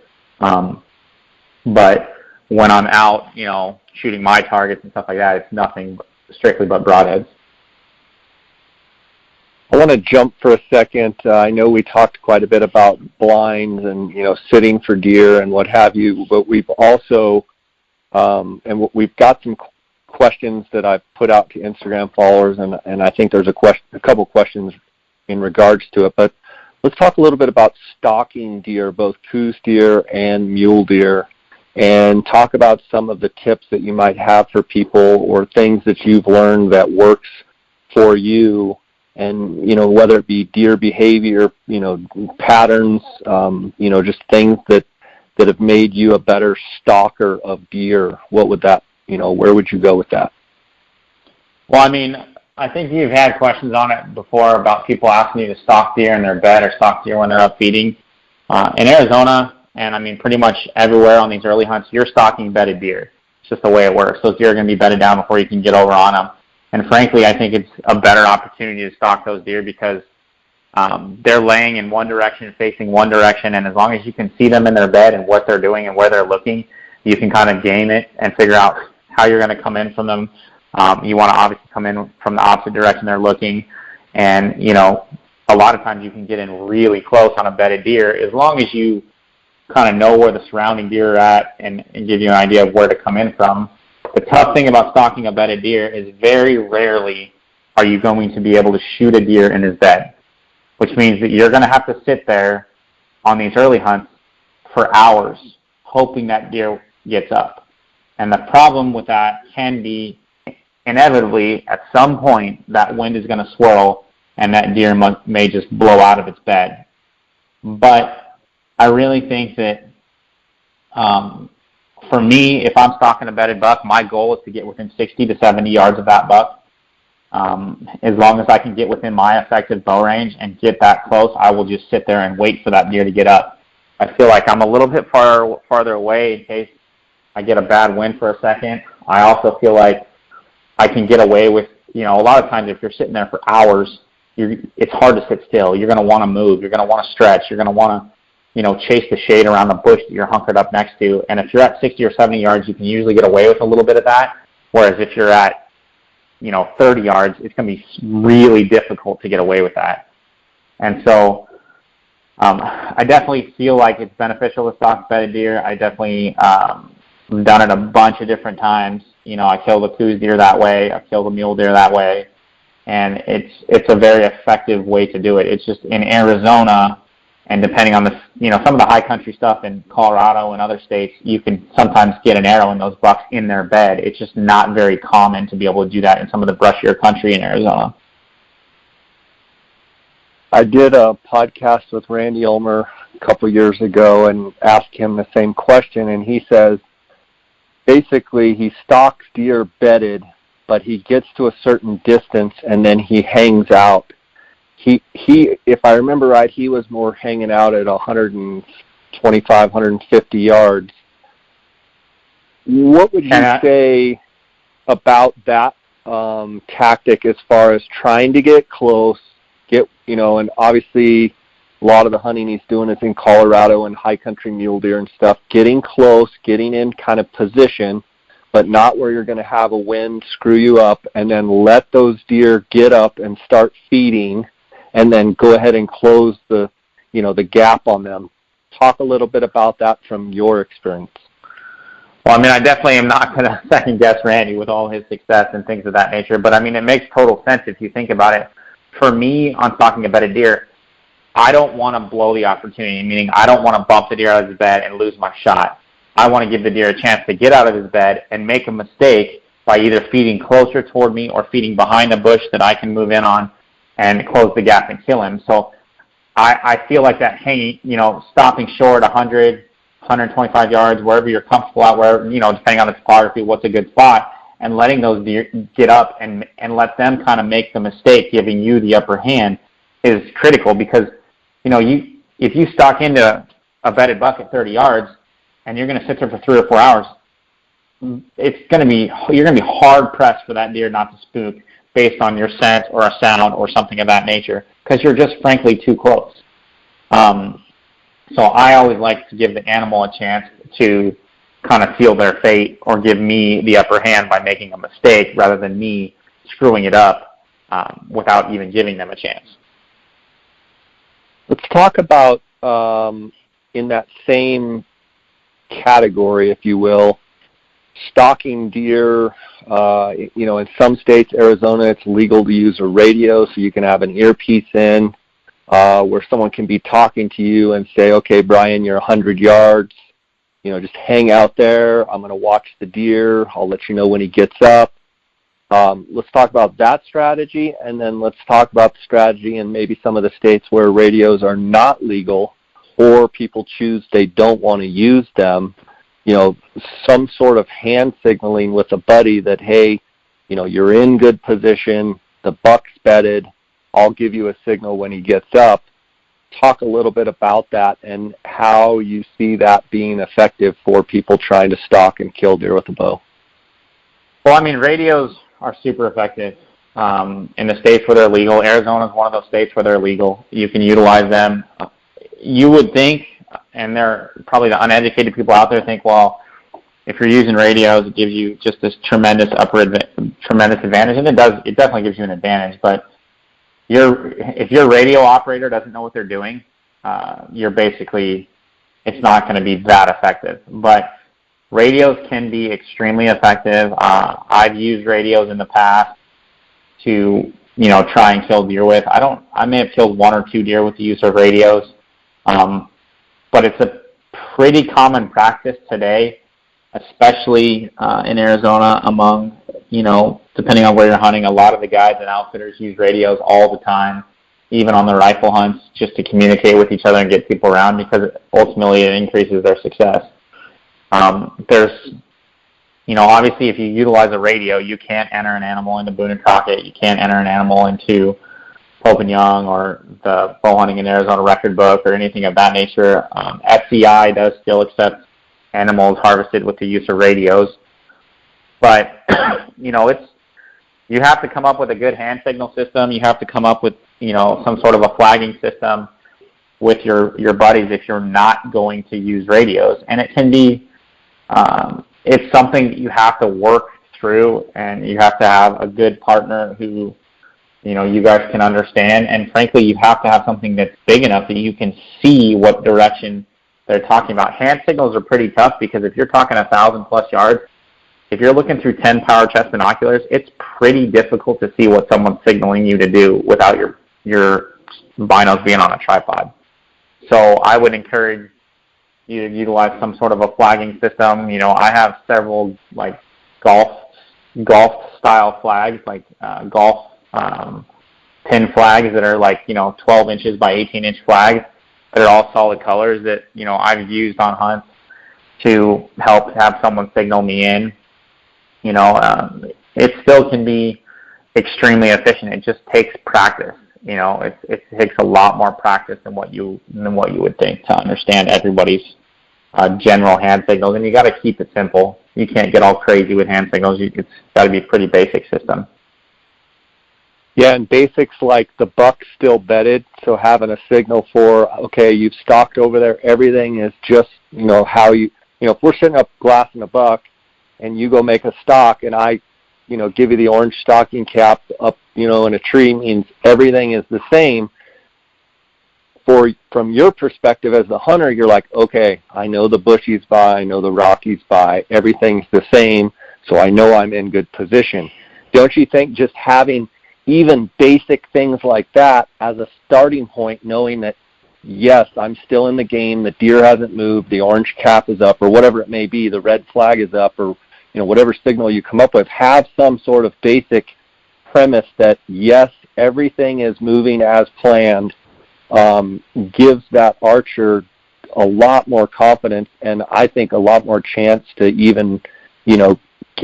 But when I'm out, shooting my targets and stuff like that, it's nothing strictly but broadheads. I want to jump for a second. I know we talked quite a bit about blinds and, sitting for deer and what have you, but we've also, we've got some questions that I've put out to Instagram followers, and I think there's a couple questions in regards to it. But let's talk a little bit about stalking deer, both coos deer and mule deer, and talk about some of the tips that you might have for people or things that you've learned that works for you, and whether it be deer behavior, patterns, just things that have made you a better stalker of deer. What would that, where would you go with that? Well, I think you've had questions on it before about people asking you to stalk deer in their bed or stalk deer when they're up feeding. In Arizona, and pretty much everywhere on these early hunts, you're stalking bedded deer. It's just the way it works. Those deer are going to be bedded down before you can get over on them. And frankly, I think it's a better opportunity to stalk those deer because they're laying in one direction, facing one direction, and as long as you can see them in their bed and what they're doing and where they're looking, you can kind of game it and figure out how you're going to come in from them. You want to obviously come in from the opposite direction they're looking, and a lot of times you can get in really close on a bedded deer as long as you kind of know where the surrounding deer are at and give you an idea of where to come in from. The tough thing about stalking a bedded deer is very rarely are you going to be able to shoot a deer in his bed, which means that you're going to have to sit there on these early hunts for hours hoping that deer gets up. And the problem with that can be inevitably, at some point, that wind is going to swirl and that deer may just blow out of its bed. But I really think that for me, if I'm stalking a bedded buck, my goal is to get within 60 to 70 yards of that buck. As long as I can get within my effective bow range and get that close, I will just sit there and wait for that deer to get up. I feel like I'm a little bit farther away in case I get a bad wind for a second. I also feel like I can get away with, a lot of times if you're sitting there for hours, it's hard to sit still. You're going to want to move. You're going to want to stretch. You're going to want to, chase the shade around the bush that you're hunkered up next to. And if you're at 60 or 70 yards, you can usually get away with a little bit of that. Whereas if you're at, 30 yards, it's going to be really difficult to get away with that. And so I definitely feel like it's beneficial to stalk bedded deer. I definitely done it a bunch of different times. I killed a coos deer that way. I killed a mule deer that way. And it's a very effective way to do it. It's just in Arizona, and depending on the, some of the high country stuff in Colorado and other states, you can sometimes get an arrow in those bucks in their bed. It's just not very common to be able to do that in some of the brushier country in Arizona. I did a podcast with Randy Ulmer a couple years ago and asked him the same question, and he says basically he stalks deer bedded, but he gets to a certain distance and then he hangs out. He, if I remember right, he was more hanging out at 125, 150 yards. What would you say about that tactic as far as trying to get close, and obviously a lot of the hunting he's doing is in Colorado and high country mule deer and stuff, getting close, getting in kind of position, but not where you're going to have a wind screw you up, and then let those deer get up and start feeding, and then go ahead and close the gap on them. Talk a little bit about that from your experience. Well, I definitely am not going to second guess Randy with all his success and things of that nature, but it makes total sense if you think about it. For me, on stalking a bedded deer, I don't want to blow the opportunity, meaning I don't want to bump the deer out of his bed and lose my shot. I want to give the deer a chance to get out of his bed and make a mistake by either feeding closer toward me or feeding behind a bush that I can move in on and close the gap and kill him. So I feel like that hanging, stopping short 100, 125 yards, wherever you're comfortable at, wherever, depending on the topography, what's a good spot, and letting those deer get up and let them kind of make the mistake, giving you the upper hand, is critical because, if you stalk into a bedded buck at 30 yards and you're going to sit there for 3 or 4 hours, you're going to be hard pressed for that deer not to spook based on your scent or a sound or something of that nature, because you're just frankly too close. So I always like to give the animal a chance to kind of seal their fate or give me the upper hand by making a mistake rather than me screwing it up without even giving them a chance. Let's talk about, in that same category, if you will, stalking deer. In some states, Arizona, it's legal to use a radio, so you can have an earpiece in where someone can be talking to you and say, okay, Brian, you're 100 yards. Just hang out there. I'm going to watch the deer. I'll let you know when he gets up. Let's talk about that strategy, and then let's talk about the strategy in maybe some of the states where radios are not legal or people choose they don't want to use them. Some sort of hand signaling with a buddy that, hey, you're in good position, the buck's bedded, I'll give you a signal when he gets up. Talk a little bit about that and how you see that being effective for people trying to stalk and kill deer with a bow. Well, radios are super effective in the states where they're legal. Arizona is one of those states where they're legal. You can utilize them. You would think, and they're probably the uneducated people out there think, well, if you're using radios, it gives you just this tremendous advantage, and it does. It definitely gives you an advantage. But if your radio operator doesn't know what they're doing, it's not going to be that effective. But radios can be extremely effective. I've used radios in the past to, try and kill deer with. I may have killed 1 or 2 deer with the use of radios, but it's a pretty common practice today, especially in Arizona among depending on where you're hunting, a lot of the guides and outfitters use radios all the time, even on their rifle hunts, just to communicate with each other and get people around, because ultimately it increases their success. There's, obviously if you utilize a radio, you can't enter an animal into Boone and Crockett. You can't enter an animal into Pope and Young or the Bow Hunting in Arizona record book or anything of that nature. SCI does still accept animals harvested with the use of radios. But, you have to come up with a good hand signal system. You have to come up with, some sort of a flagging system with your buddies if you're not going to use radios. And it can be, it's something that you have to work through, and you have to have a good partner who, you guys can understand. And frankly, you have to have something that's big enough that you can see what direction they're talking about. Hand signals are pretty tough, because if you're talking 1,000+ yards, if you're looking through 10 power chest binoculars, it's pretty difficult to see what someone's signaling you to do without your binos being on a tripod. So I would encourage you to utilize some sort of a flagging system. I have several like golf style flags, like golf pin flags that are like 12 inches by 18-inch flags that are all solid colors that I've used on hunts to help have someone signal me in. It still can be extremely efficient. It just takes practice. It takes a lot more practice than what you would think to understand everybody's general hand signals. And you got to keep it simple. You can't get all crazy with hand signals. It's got to be a pretty basic system. Yeah, and basics like the buck's still bedded, so having a signal for, okay, you've stalked over there, everything is just, how you, if we're sitting up glassing a buck and you go make a stalk and I, give you the orange stocking cap up, in a tree, means everything is the same. From your perspective as the hunter, you're like, okay, I know the bushies by, I know the rockies by, everything's the same, so I know I'm in good position. Don't you think just having even basic things like that as a starting point, knowing that, yes, I'm still in the game, the deer hasn't moved, the orange cap is up, or whatever it may be, the red flag is up, or whatever signal you come up with, have some sort of basic premise that, yes, everything is moving as planned, gives that archer a lot more confidence, and I think a lot more chance to even,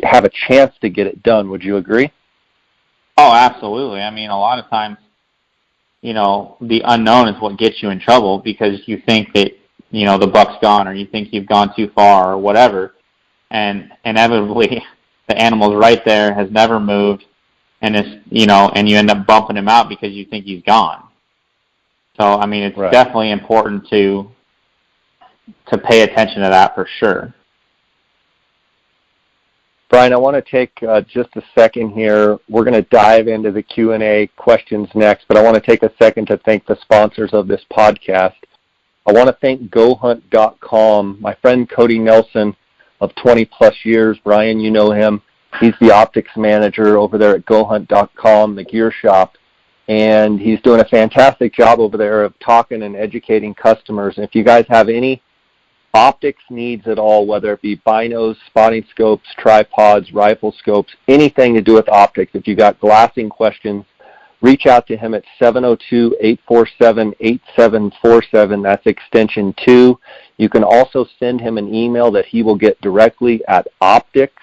have a chance to get it done. Would you agree? Oh, absolutely. I mean, a lot of times, the unknown is what gets you in trouble, because you think that, the buck's gone, or you think you've gone too far, or whatever. And inevitably, the animal's right there, has never moved, and it's, and you end up bumping him out because you think he's gone. So, I mean, it's definitely important to pay attention to that for sure. Brian, I want to take just a second here. We're going to dive into the Q&A questions next, but I want to take a second to thank the sponsors of this podcast. I want to thank GoHunt.com. My friend Cody Nelson of 20-plus years, Brian, you know him. He's the optics manager over there at GoHunt.com, the gear shop, and he's doing a fantastic job over there of talking and educating customers. And if you guys have any optics needs at all, whether it be binos, spotting scopes, tripods, rifle scopes, anything to do with optics, if you got glassing questions, reach out to him at 702-847-8747. That's extension 2. You can also send him an email that he will get directly at optics,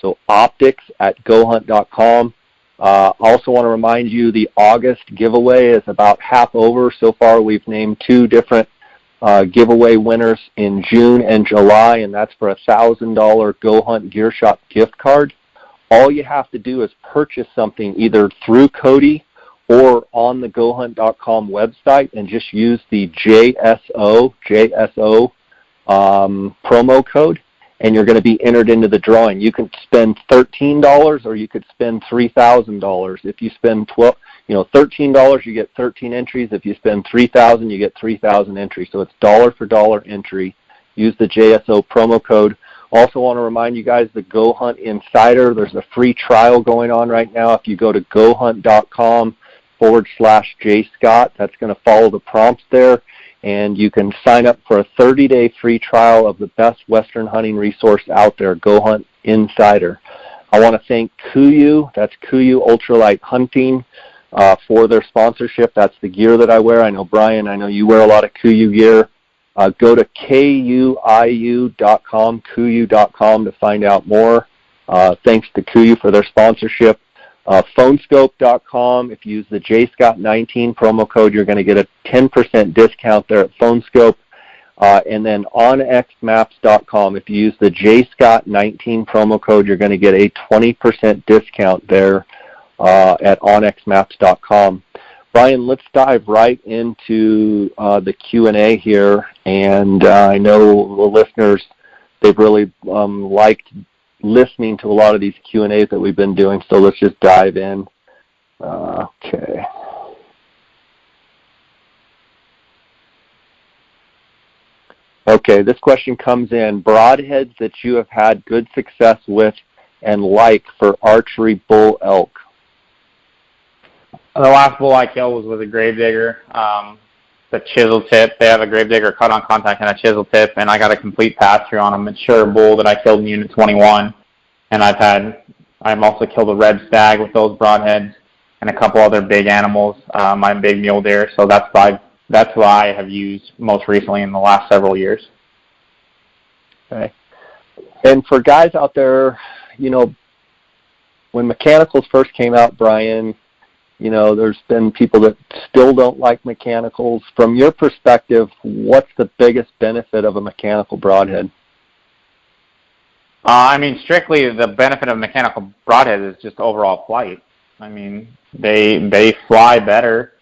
so optics@gohunt.com. Also want to remind you the August giveaway is about half over. So far we've named 2 different giveaway winners in June and July, and that's for a $1,000 Go Hunt Gear Shop gift card. All you have to do is purchase something either through Cody or on the GoHunt.com website and just use the JSO promo code, and you're going to be entered into the drawing. You can spend $13 or you could spend $3,000. If you spend $13, you get 13 entries. If you spend $3,000, you get 3,000 entries. So it's dollar for dollar entry. Use the JSO promo code. Also want to remind you guys, the Go Hunt Insider, there's a free trial going on right now. If you go to gohunt.com/JScott, that's going to follow the prompts there, and you can sign up for a 30-day free trial of the best Western hunting resource out there, Go Hunt Insider. I want to thank KUIU, that's KUIU Ultralight Hunting, for their sponsorship. That's the gear that I wear. I know, Brian, I know you wear a lot of KUIU gear. Go to kuiu.com, kuiu.com to find out more. Thanks to KUIU for their sponsorship. Phonescope.com, if you use the JScott19 promo code, you're going to get a 10% discount there at Phonescope. And then onxmaps.com, if you use the JScott19 promo code, you're going to get a 20% discount there at onxmaps.com. Brian, let's dive right into the Q&A here. And I know the listeners, they've really liked listening to a lot of these Q&As that we've been doing, so let's just dive in. Okay. Okay, this question comes in. Broadheads that you have had good success with and like for archery bull elk. The last bull I killed was with a gravedigger, the chisel tip. They have a gravedigger cut on contact and a chisel tip, and I got a complete pass-through on a mature bull that I killed in Unit 21. And I've also killed a red stag with those broadheads and a couple other big animals, my big mule deer. So that's what I have used most recently in the last several years. Okay. And for guys out there, you know, when mechanicals first came out, Brian, you know, there's been people that still don't like mechanicals. From your perspective, what's the biggest benefit of a mechanical broadhead? I mean, strictly the benefit of mechanical broadhead is just overall flight. I mean, they fly better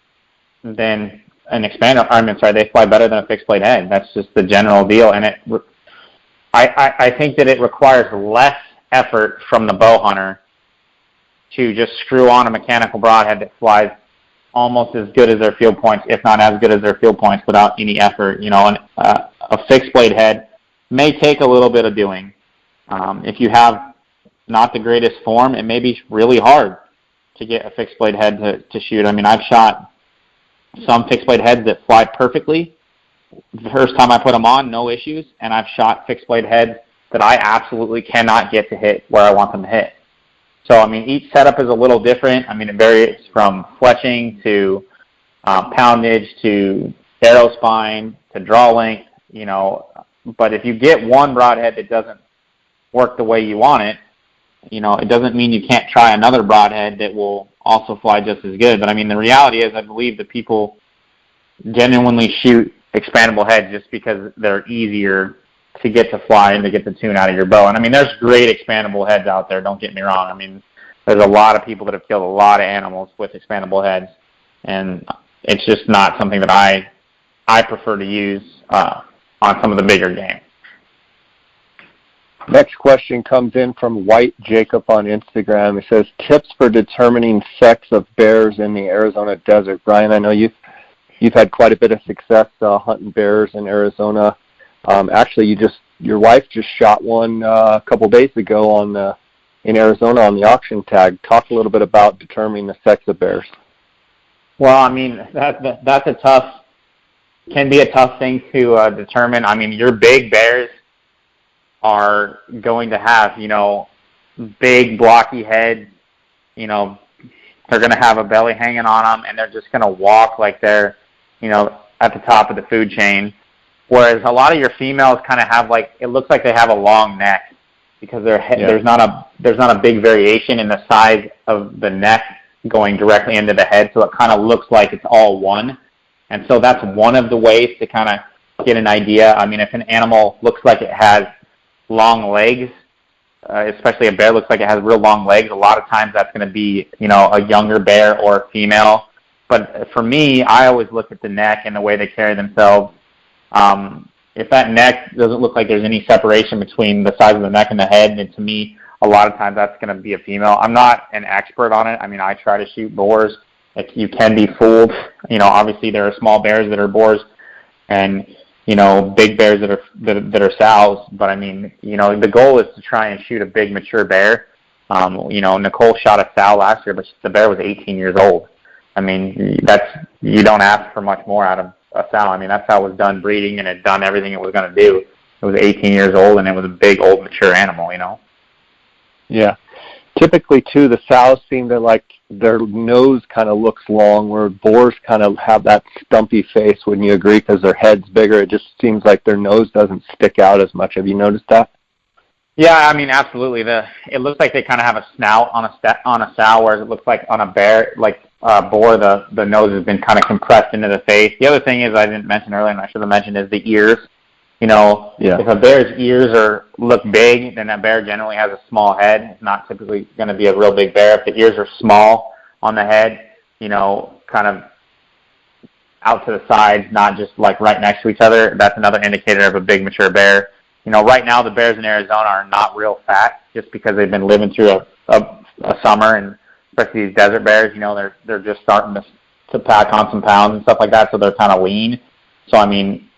than an they fly better than a fixed blade head. That's just the general deal. And I think that it requires less effort from the bow hunter to just screw on a mechanical broadhead that flies almost as good as their field points, if not as good as their field points, without any effort. You know, and a fixed blade head may take a little bit of doing. If you have not the greatest form, it may be really hard to get a fixed blade head to shoot. I mean, I've shot some fixed blade heads that fly perfectly. The first time I put them on, no issues, and I've shot fixed blade heads that I absolutely cannot get to hit where I want them to hit. So, I mean, each setup is a little different. I mean, it varies from fletching to poundage to arrow spine to draw length, you know. But if you get one broadhead that doesn't work the way you want it, you know, it doesn't mean you can't try another broadhead that will also fly just as good. But, I mean, the reality is I believe that people genuinely shoot expandable heads just because they're easier to get to fly and to get the tune out of your bow. And, I mean, there's great expandable heads out there, don't get me wrong. I mean, there's a lot of people that have killed a lot of animals with expandable heads, and it's just not something that I prefer to use on some of the bigger game. Next question comes in from White Jacob on Instagram. It says, tips for determining sex of bears in the Arizona desert. Brian, I know you've had quite a bit of success hunting bears in Arizona. Actually, your wife just shot one a couple days ago in Arizona on the auction tag. Talk a little bit about determining the sex of bears. Well, I mean, can be a tough thing to determine. I mean, your big bears are going to have, you know, big blocky heads. You know, they're going to have a belly hanging on them, and they're just going to walk like they're, you know, at the top of the food chain. Whereas a lot of your females kind of have, like, it looks like they have a long neck because there's not a big variation in the size of the neck going directly into the head, so it kind of looks like it's all one. And so that's one of the ways to kind of get an idea. I mean, if an animal looks like it has long legs, especially a bear looks like it has real long legs, a lot of times that's going to be, you know, a younger bear or a female. But for me, I always look at the neck and the way they carry themselves. If that neck doesn't look like there's any separation between the size of the neck and the head, then to me, a lot of times that's going to be a female. I'm not an expert on it. I mean, I try to shoot boars. You can be fooled. You know, obviously there are small bears that are boars and, you know, big bears that are sows. But, I mean, you know, the goal is to try and shoot a big mature bear. You know, Nicole shot a sow last year, but the bear was 18 years old. I mean, you don't ask for much more out of a sow. I mean, that sow was done breeding and had done everything it was going to do. It was 18 years old, and it was a big, old, mature animal, you know? Yeah. typically, too, the sows seem to like their nose kind of looks long, where boars kind of have that stumpy face. Wouldn't you agree? Because their head's bigger. It just seems like their nose doesn't stick out as much. Have you noticed that? Yeah, I mean, absolutely. It looks like they kind of have a snout on a sow, whereas it looks like on a bear, like boar, the nose has been kind of compressed into the face. The other thing is I didn't mention earlier, and I should have mentioned, is the ears. You know, if a bear's ears look big, then that bear generally has a small head. It's not typically going to be a real big bear. If the ears are small on the head, you know, kind of out to the sides, not just like right next to each other, that's another indicator of a big mature bear. You know, right now the bears in Arizona are not real fat, just because they've been living through a summer, and especially these desert bears, you know, they're just starting to pack on some pounds and stuff like that, so they're kind of lean. So I mean,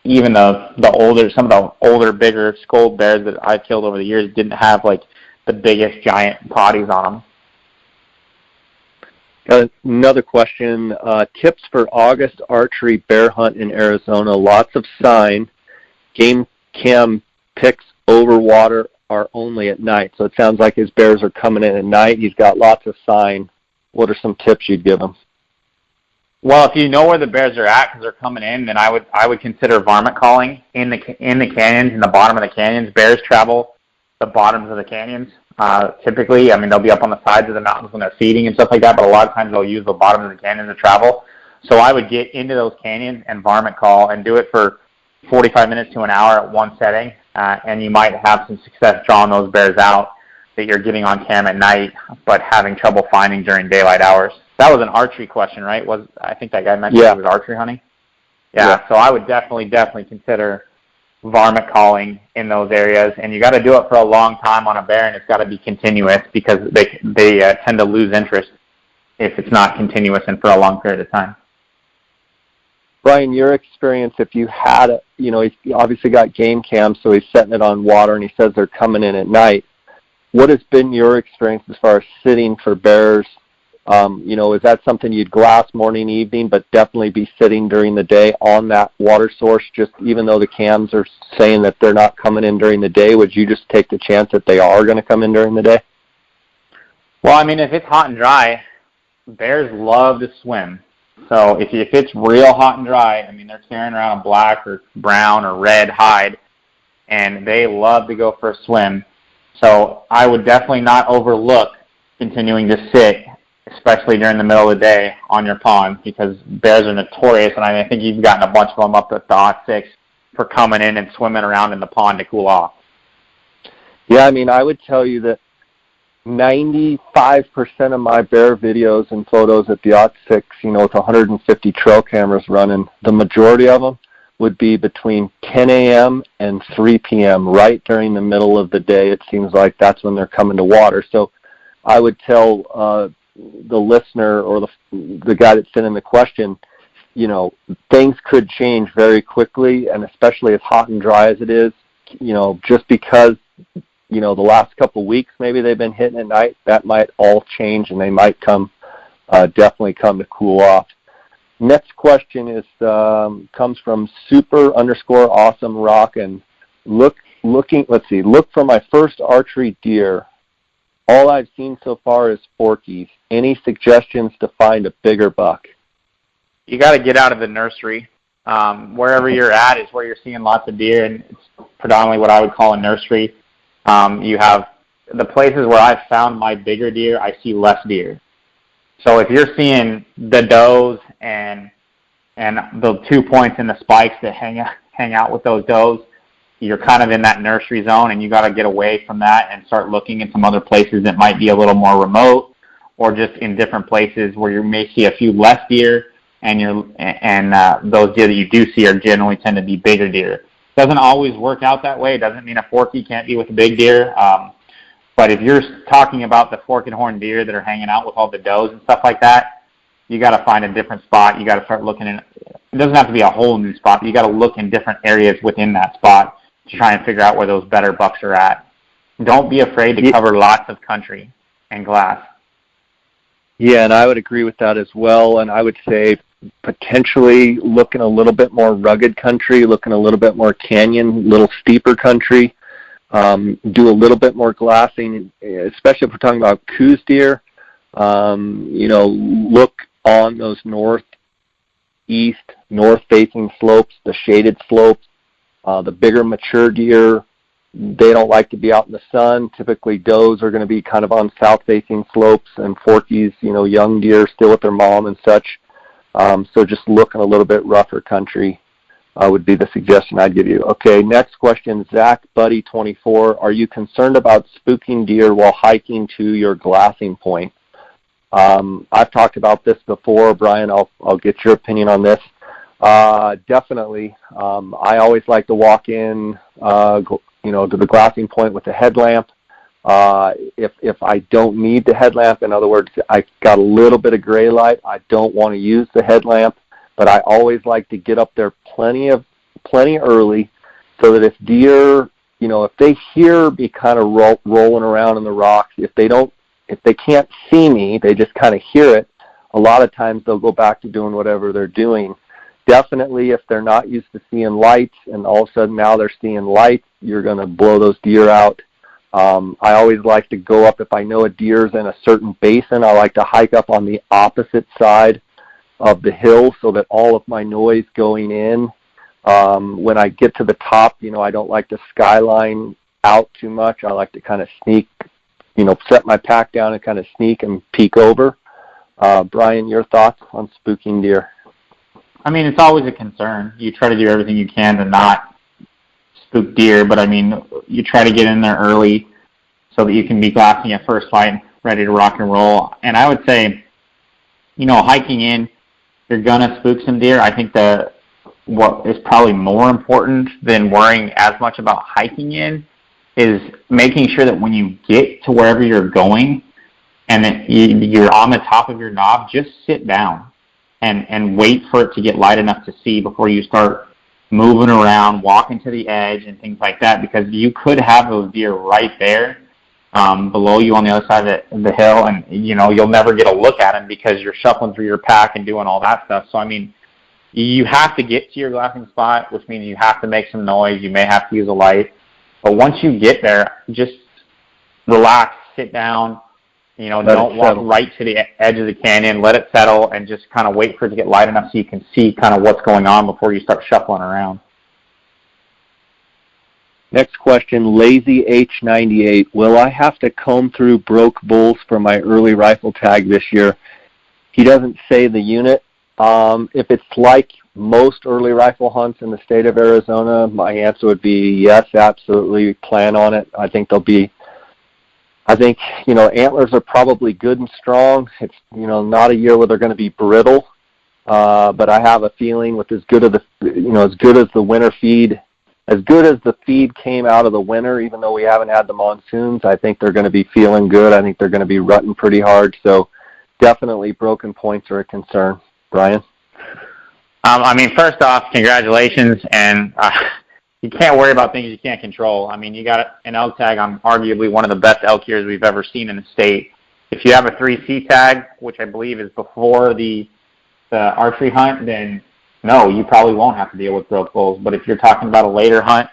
even some of the older, bigger skulled bears that I've killed over the years didn't have like the biggest giant bodies on them. Another question, tips for August archery bear hunt in Arizona. Lots of sign. Game cam pics over water are only at night. So it sounds like his bears are coming in at night. He's got lots of sign. What are some tips you'd give him? Well, if you know where the bears are at because they're coming in, then I would consider varmint calling in the canyons, in the bottom of the canyons. Bears travel the bottoms of the canyons. Typically, I mean, they'll be up on the sides of the mountains when they're feeding and stuff like that, but a lot of times they'll use the bottoms of the canyons to travel. So I would get into those canyons and varmint call and do it for 45 minutes to an hour at one setting, and you might have some success drawing those bears out that you're getting on cam at night, but having trouble finding during daylight hours. That was an archery question, right? I think that guy mentioned it was archery hunting? Yeah, so I would definitely consider varmint calling in those areas, and you got to do it for a long time on a bear, and it's got to be continuous, because they tend to lose interest if it's not continuous and for a long period of time. Brian, your experience, if you had, he's obviously got game cams, so he's setting it on water, and he says they're coming in at night. What has been your experience as far as sitting for bears? Is that something you'd glass morning, evening, but definitely be sitting during the day on that water source, just even though the cams are saying that they're not coming in during the day? Would you just take the chance that they are going to come in during the day? Well, I mean, if it's hot and dry, bears love to swim. So if it's real hot and dry, I mean, they're carrying around a black or brown or red hide, and they love to go for a swim. So I would definitely not overlook continuing to sit, especially during the middle of the day on your pond, because bears are notorious, and I think you've gotten a bunch of them up at the hot 6 for coming in and swimming around in the pond to cool off. Yeah, I mean, I would tell you that 95% of my bear videos and photos at the OT6, with 150 trail cameras running, the majority of them would be between 10 a.m. and 3 p.m., right during the middle of the day. It seems like that's when they're coming to water. So I would tell the listener or the guy that's sending the question, things could change very quickly, and especially as hot and dry as it is, just because, the last couple of weeks maybe they've been hitting at night, that might all change, and they might definitely come to cool off. Next question is comes from super_awesome rock, and look for my first archery deer. All I've seen so far is forkies. Any suggestions to find a bigger buck? You got to get out of the nursery. Wherever you're at is where you're seeing lots of deer, and it's predominantly what I would call a nursery. You have the places where I've found my bigger deer, I see less deer. So if you're seeing the does and the 2 points in the spikes that hang out with those does, you're kind of in that nursery zone, and you got to get away from that and start looking at some other places that might be a little more remote, or just in different places where you may see a few less deer, and those deer that you do see are generally tend to be bigger deer. Doesn't always work out that way. It doesn't mean a forky can't be with a big deer. But if you're talking about the fork and horn deer that are hanging out with all the does and stuff like that, you got to find a different spot. You got to start looking in. It doesn't have to be a whole new spot, but you got to look in different areas within that spot to try and figure out where those better bucks are at. Don't be afraid to cover lots of country and glass. Yeah, and I would agree with that as well. And I would say potentially looking a little bit more rugged country, looking a little bit more canyon, little steeper country. do a little bit more glassing, especially if we're talking about coos deer. Look on those north-facing slopes, the shaded slopes. The bigger mature deer, they don't like to be out in the sun. Typically, does are going to be kind of on south-facing slopes, and forkies, young deer still with their mom and such. So just looking a little bit rougher country would be the suggestion I'd give you. Okay, next question, Zach Buddy 24. Are you concerned about spooking deer while hiking to your glassing point? I've talked about this before. Brian, I'll get your opinion on this. Definitely. I always like to walk in, to the glassing point with a headlamp. If I don't need the headlamp, in other words, I got a little bit of gray light, I don't want to use the headlamp, but I always like to get up there plenty early, so that if deer, if they hear me kind of rolling around in the rocks, if they can't see me, they just kind of hear it, a lot of times they'll go back to doing whatever they're doing. Definitely, if they're not used to seeing lights and all of a sudden now they're seeing lights, you're going to blow those deer out. I always like to go up, if I know a deer's in a certain basin, I like to hike up on the opposite side of the hill so that all of my noise going in, when I get to the top, I don't like to skyline out too much. I like to kind of sneak, set my pack down and kind of sneak and peek over. Brian, your thoughts on spooking deer? I mean, it's always a concern. You try to do everything you can to not spook deer, but I mean, you try to get in there early so that you can be glassing at first light, ready to rock and roll. And I would say, hiking in, you're gonna spook some deer. I think that what is probably more important than worrying as much about hiking in is making sure that when you get to wherever you're going and that you're on the top of your knob, just sit down and wait for it to get light enough to see before you start moving around, walking to the edge and things like that, because you could have those deer right there below you on the other side of the hill, and you'll never get a look at them because you're shuffling through your pack and doing all that stuff. So I mean, you have to get to your glassing spot, which means you have to make some noise. You may have to use a light, but once you get there, just relax, sit down. Don't walk right to the edge of the canyon. Let it settle and just kind of wait for it to get light enough so you can see kind of what's going on before you start shuffling around. Next question, Lazy H98. Will I have to comb through broke bulls for my early rifle tag this year? He doesn't say the unit. If it's like most early rifle hunts in the state of Arizona, my answer would be yes, absolutely. Plan on it. I think antlers are probably good and strong. It's, not a year where they're going to be brittle. But I have a feeling with as good as the winter feed, as good as the feed came out of the winter, even though we haven't had the monsoons, I think they're going to be feeling good. I think they're going to be rutting pretty hard. So definitely broken points are a concern. Brian? First off, congratulations. And you can't worry about things you can't control. I mean, you got an elk tag on arguably one of the best elk years we've ever seen in the state. If you have a 3C tag, which I believe is before the archery hunt, then no, you probably won't have to deal with broke bulls. But if you're talking about a later hunt,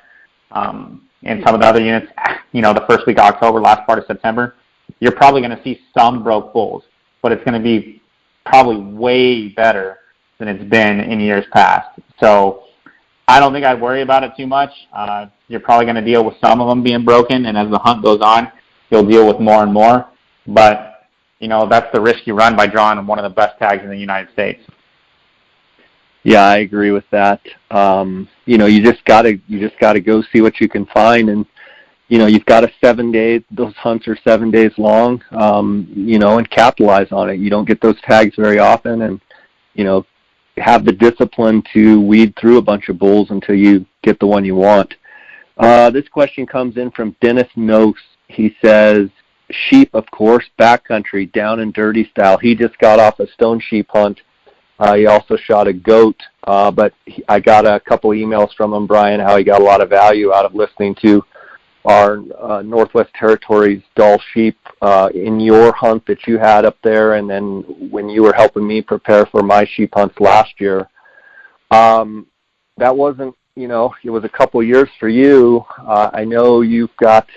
and some of the other units, the first week of October, last part of September, you're probably going to see some broke bulls. But it's going to be probably way better than it's been in years past. So I don't think I'd worry about it too much. You're probably going to deal with some of them being broken, and as the hunt goes on, you'll deal with more and more. But, that's the risk you run by drawing one of the best tags in the United States. Yeah, I agree with that. You just gotta go see what you can find, and you've got 7 days. Those hunts are 7 days long, and capitalize on it. You don't get those tags very often, and have the discipline to weed through a bunch of bulls until you get the one you want. This question comes in from Dennis Nose. He says, sheep, of course, backcountry, down and dirty style. He just got off a stone sheep hunt. He also shot a goat, but I got a couple emails from him, Brian, how he got a lot of value out of listening to our Northwest Territories Dall sheep in your hunt that you had up there, and then when you were helping me prepare for my sheep hunts last year. That wasn't it was a couple years for you. I know you've got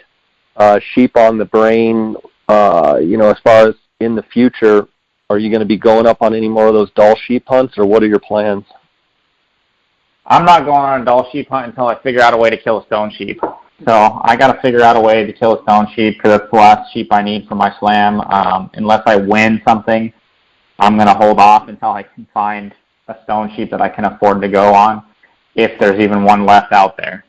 sheep on the brain, as far as in the future. Are you going to be going up on any more of those Dall sheep hunts, or what are your plans? I'm not going on a Dall sheep hunt until I figure out a way to kill a stone sheep. So I got to figure out a way to kill a stone sheep because that's the last sheep I need for my slam. Unless I win something, I'm going to hold off until I can find a stone sheep that I can afford to go on, if there's even one left out there.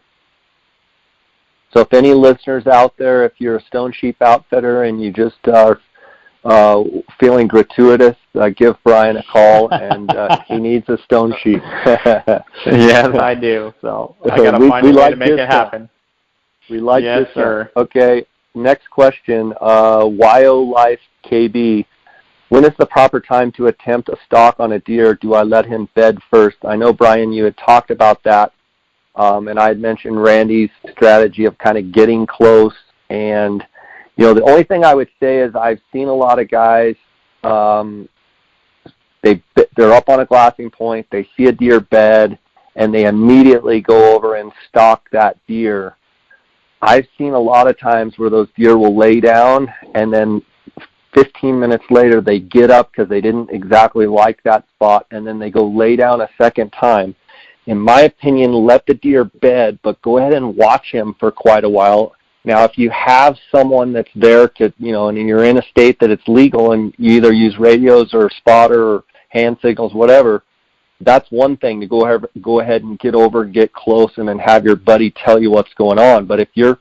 So if any listeners out there, if you're a stone sheep outfitter and you just are feeling gratuitous, give Brian a call, and he needs a stone sheep. Yes, I do. So I got to find a way to make it happen. We like yes, this. Sir. Okay, next question. YO Life KB. When is the proper time to attempt a stalk on a deer? Do I let him bed first? I know, Brian, you had talked about that, and I had mentioned Randy's strategy of kind of getting close. And, the only thing I would say is I've seen a lot of guys, they're up on a glassing point, they see a deer bed, and they immediately go over and stalk that deer. I've seen a lot of times where those deer will lay down, and then 15 minutes later they get up because they didn't exactly like that spot, and then they go lay down a second time. In my opinion, let the deer bed, but go ahead and watch him for quite a while. Now, if you have someone that's there to, and you're in a state that it's legal and you either use radios or spotter or hand signals, whatever, that's one thing to go ahead and get over, get close, and then have your buddy tell you what's going on. But if you're,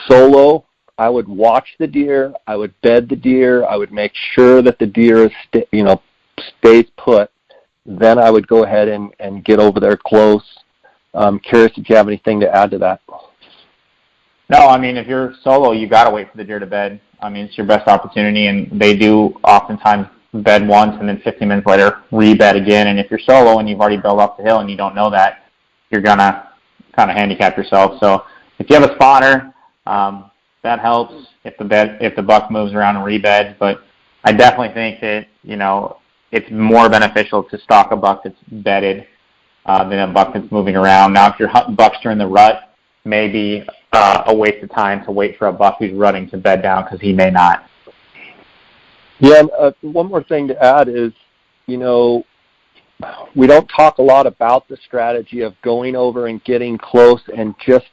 solo, I would watch the deer, I would bed the deer, I would make sure that the deer is, stays put. Then I would go ahead and get over there close. I'm curious if you have anything to add to that. No, I mean, if you're solo, you got to wait for the deer to bed. I mean, it's your best opportunity, and they do oftentimes bed once and then 15 minutes later re-bed again. And if you're solo and you've already built up the hill and you don't know that, you're going to kind of handicap yourself. So if you have a spotter, that helps if the buck moves around and re-beds. But I definitely think that, it's more beneficial to stalk a buck that's bedded than a buck that's moving around. Now, if you're hunting bucks during the rut, maybe a waste of time to wait for a buck who's running to bed down because he may not. Yeah, and one more thing to add is, we don't talk a lot about the strategy of going over and getting close and just,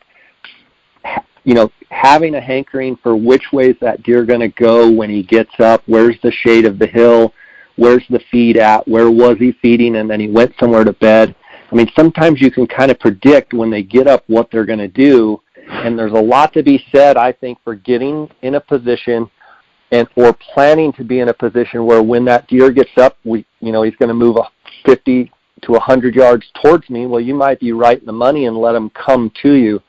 having a hankering for which way is that deer going to go when he gets up, where's the shade of the hill, where's the feed at, where was he feeding, and then he went somewhere to bed. I mean, sometimes you can kind of predict when they get up what they're going to do, and there's a lot to be said, I think, for getting in a position or planning to be in a position where when that deer gets up, he's going to move 50 to 100 yards towards me. Well, you might be right in the money and let him come to you.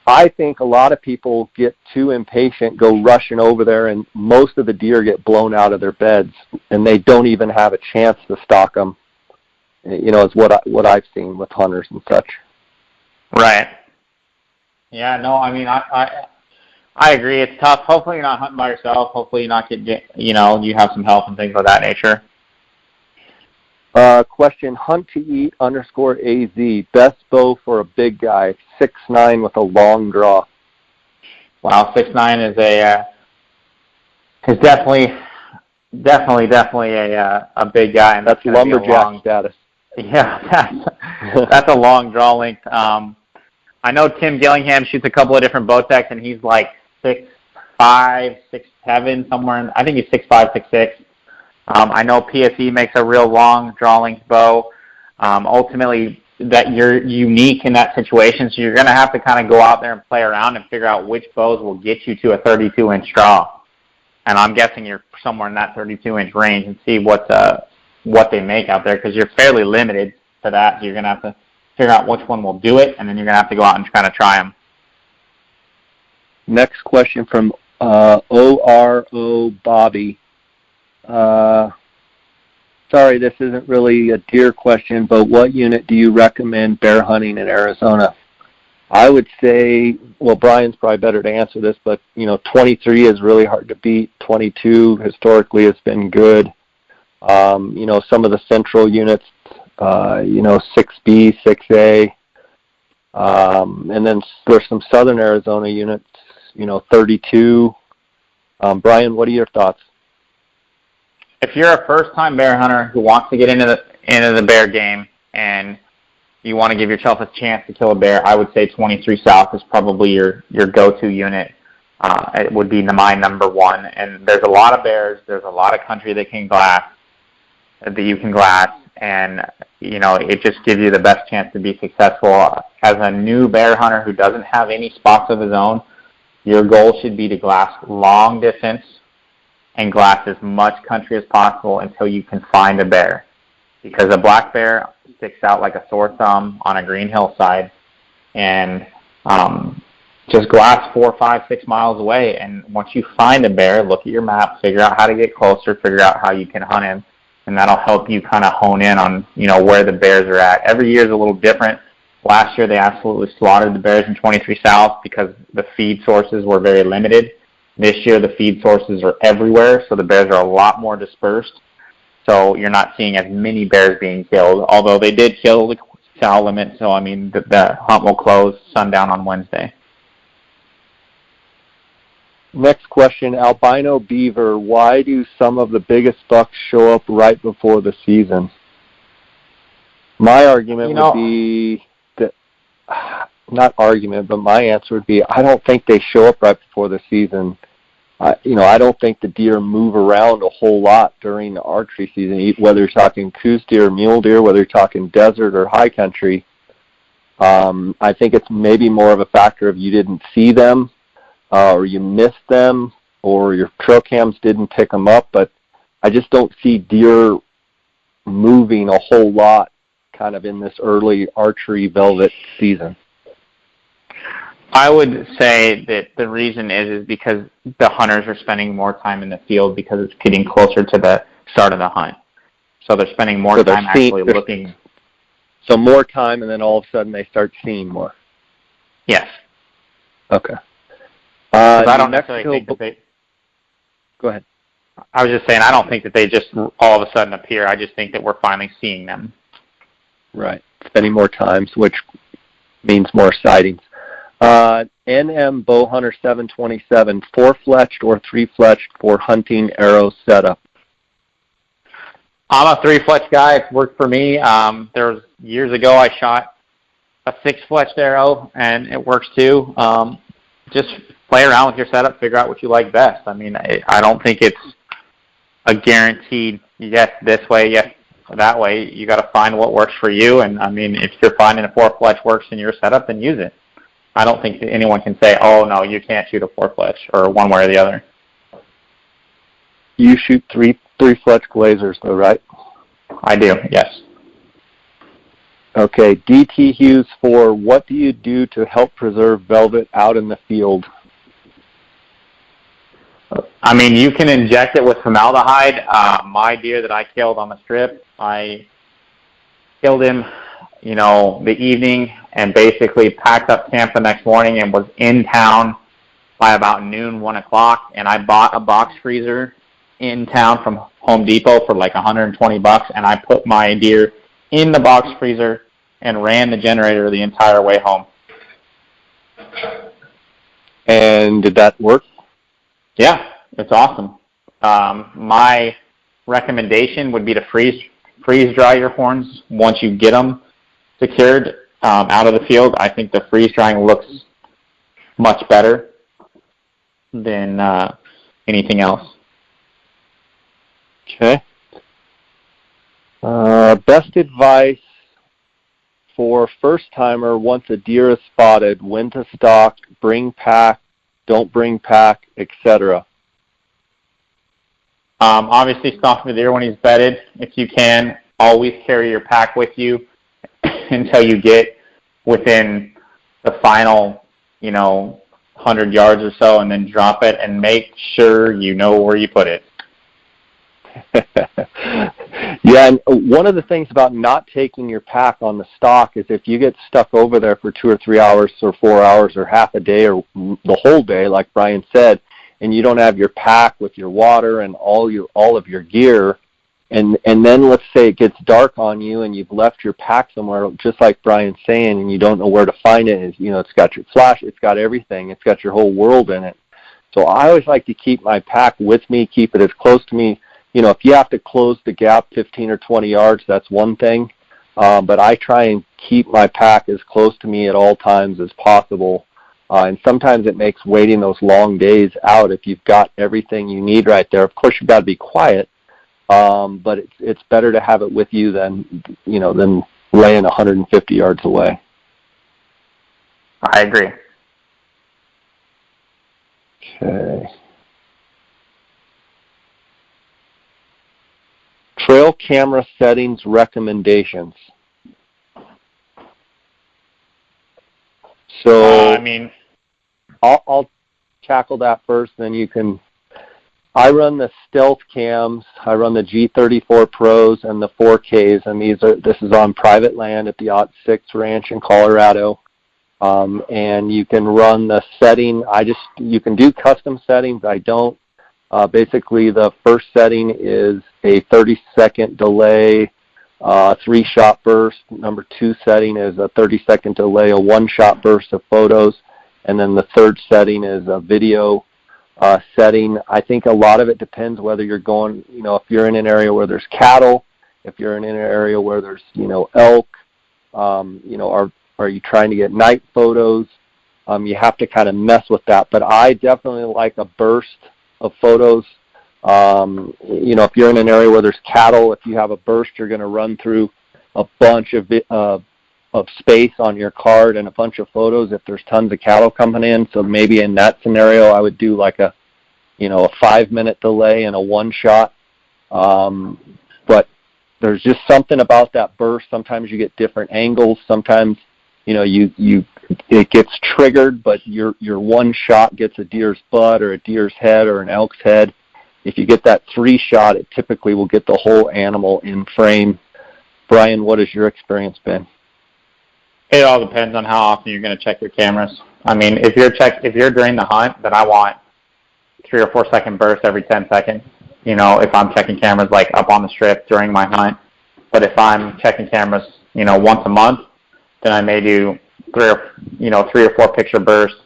I think a lot of people get too impatient, go rushing over there, and most of the deer get blown out of their beds, and they don't even have a chance to stalk them. Is what I've seen with hunters and such. Right. Yeah. No. I mean, I agree. It's tough. Hopefully, you're not hunting by yourself. Hopefully, you're not you have some help and things of that nature. Question: Hunt to eat _AZ. Best bow for a big guy, 6'9" with a long draw. Wow, 6'9" is definitely a big guy, and that's lumberjack status. Yeah, that's a long draw length. I know Tim Gillingham shoots a couple of different bow techs, and he's like 6'5", 6'7", somewhere. I think he's 6'5", 6'6". I know PSE makes a real long draw length bow. Ultimately, that you're unique in that situation, so you're going to have to kind of go out there and play around and figure out which bows will get you to a 32-inch draw. And I'm guessing you're somewhere in that 32-inch range and see what they make out there, because you're fairly limited to that. So you're going to have to figure out which one will do it, and then you're going to have to go out and kind of try them. Next question from ORO Bobby. Sorry, this isn't really a deer question, but what unit do you recommend bear hunting in Arizona? I would say, well, Brian's probably better to answer this, but, 23 is really hard to beat. 22 historically has been good. Some of the central units, 6B, 6A, And then there's some southern Arizona units, 32. Brian, what are your thoughts? If you're a first-time bear hunter who wants to get into the bear game and you want to give yourself a chance to kill a bear, I would say 23 South is probably your go-to unit. It would be my number one. And there's a lot of bears. There's a lot of country that you can glass, and it just gives you the best chance to be successful. As a new bear hunter who doesn't have any spots of his own, your goal should be to glass long distance and glass as much country as possible until you can find a bear. Because a black bear sticks out like a sore thumb on a green hillside, and just glass 4, 5, 6 miles away. And once you find a bear, look at your map, figure out how to get closer, figure out how you can hunt him, and that'll help you kind of hone in on where the bears are at. Every year is a little different. Last year they absolutely slaughtered the bears in 23 South because the feed sources were very limited. This year the feed sources are everywhere, so the bears are a lot more dispersed. So you're not seeing as many bears being killed, although they did kill the sow limit. So, the hunt will close sundown on Wednesday. Next question, albino beaver. Why do some of the biggest bucks show up right before the season? My argument would be that, not argument, but my answer would be I don't think they show up right before the season. I don't think the deer move around a whole lot during the archery season, whether you're talking coos deer, mule deer, whether you're talking desert or high country. I think it's maybe more of a factor of you didn't see them, or you missed them, or your trail cams didn't pick them up. But I just don't see deer moving a whole lot kind of in this early archery velvet season. I would say that the reason is because the hunters are spending more time in the field because it's getting closer to the start of the hunt. So they're spending more time actually looking. So more time, and then all of a sudden they start seeing more. Yes. Okay. I don't necessarily think that they... Go ahead. I was just saying I don't think that they just all of a sudden appear. I just think that we're finally seeing them. Right. Spending more times, which means more sightings. NM Bowhunter 727, 4-fletched or 3-fletched for hunting arrow setup? I'm a 3-fletched guy. It's worked for me. There was years ago I shot a 6-fletched arrow, and it works too. Just play around with your setup, figure out what you like best. I don't think it's a guaranteed yes this way, yes that way. You got to find what works for you. And if you're finding a 4-fletch works in your setup, then use it. I don't think that anyone can say, oh, no, you can't shoot a 4-fletch or one way or the other. You shoot 3-fletch glazers, though, right? I do, yes. Okay, DT Hughes 4, what do you do to help preserve velvet out in the field? You can inject it with formaldehyde. My deer that I killed on the strip, I killed him, the evening, and basically packed up camp the next morning and was in town by about noon, 1 o'clock, and I bought a box freezer in town from Home Depot for like $120, and I put my deer in the box freezer and ran the generator the entire way home. And did that work? Yeah, it's awesome. My recommendation would be to freeze dry your horns once you get them secured out of the field. I think the freeze drying looks much better than anything else. Okay. Best advice for first-timer once a deer is spotted, when to stalk, bring pack, don't bring pack, etc. Obviously, stalk the deer when he's bedded. If you can, always carry your pack with you until you get within the final, 100 yards or so, and then drop it and make sure you know where you put it. Yeah, and one of the things about not taking your pack on the stalk is if you get stuck over there for 2 or 3 hours or 4 hours or half a day or the whole day, like Brian said, and you don't have your pack with your water and all of your gear, and then let's say it gets dark on you and you've left your pack somewhere, just like Brian's saying, and you don't know where to find it. It's got your flash, it's got everything, it's got your whole world in it. So I always like to keep my pack with me, keep it as close to me. If you have to close the gap 15 or 20 yards, that's one thing. But I try and keep my pack as close to me at all times as possible. And sometimes it makes waiting those long days out if you've got everything you need right there. Of course, you've got to be quiet, but it's better to have it with you than laying 150 yards away. I agree. Okay. Trail camera settings recommendations. So I'll tackle that first, then you can. I run the stealth cams. I run the G34 Pros and the 4Ks, and this is on private land at the OT6 Ranch in Colorado. And you can run the setting. You can do custom settings. I don't. Basically, the first setting is a 30-second delay, 3-shot burst. Number 2 setting is a 30-second delay, a 1-shot burst of photos. And then the third setting is a video setting. I think a lot of it depends whether you're going, if you're in an area where there's cattle, if you're in an area where there's, elk, are you trying to get night photos? You have to kind of mess with that. But I definitely like a burst of photos. If you're in an area where there's cattle, if you have a burst, you're going to run through a bunch of space on your card and a bunch of photos if there's tons of cattle coming in. So maybe in that scenario, I would do like a 5-minute delay and a 1-shot. But there's just something about that burst. Sometimes you get different angles. Sometimes it gets triggered, but your 1 shot gets a deer's butt or a deer's head or an elk's head. If you get that 3-shot, it typically will get the whole animal in frame. Brian, what has your experience been? It all depends on how often you're going to check your cameras. If you're during the hunt, then I want 3 or 4 second bursts every 10 seconds. If I'm checking cameras like up on the strip during my hunt. But if I'm checking cameras, once a month, then I may do 3 or 4 picture bursts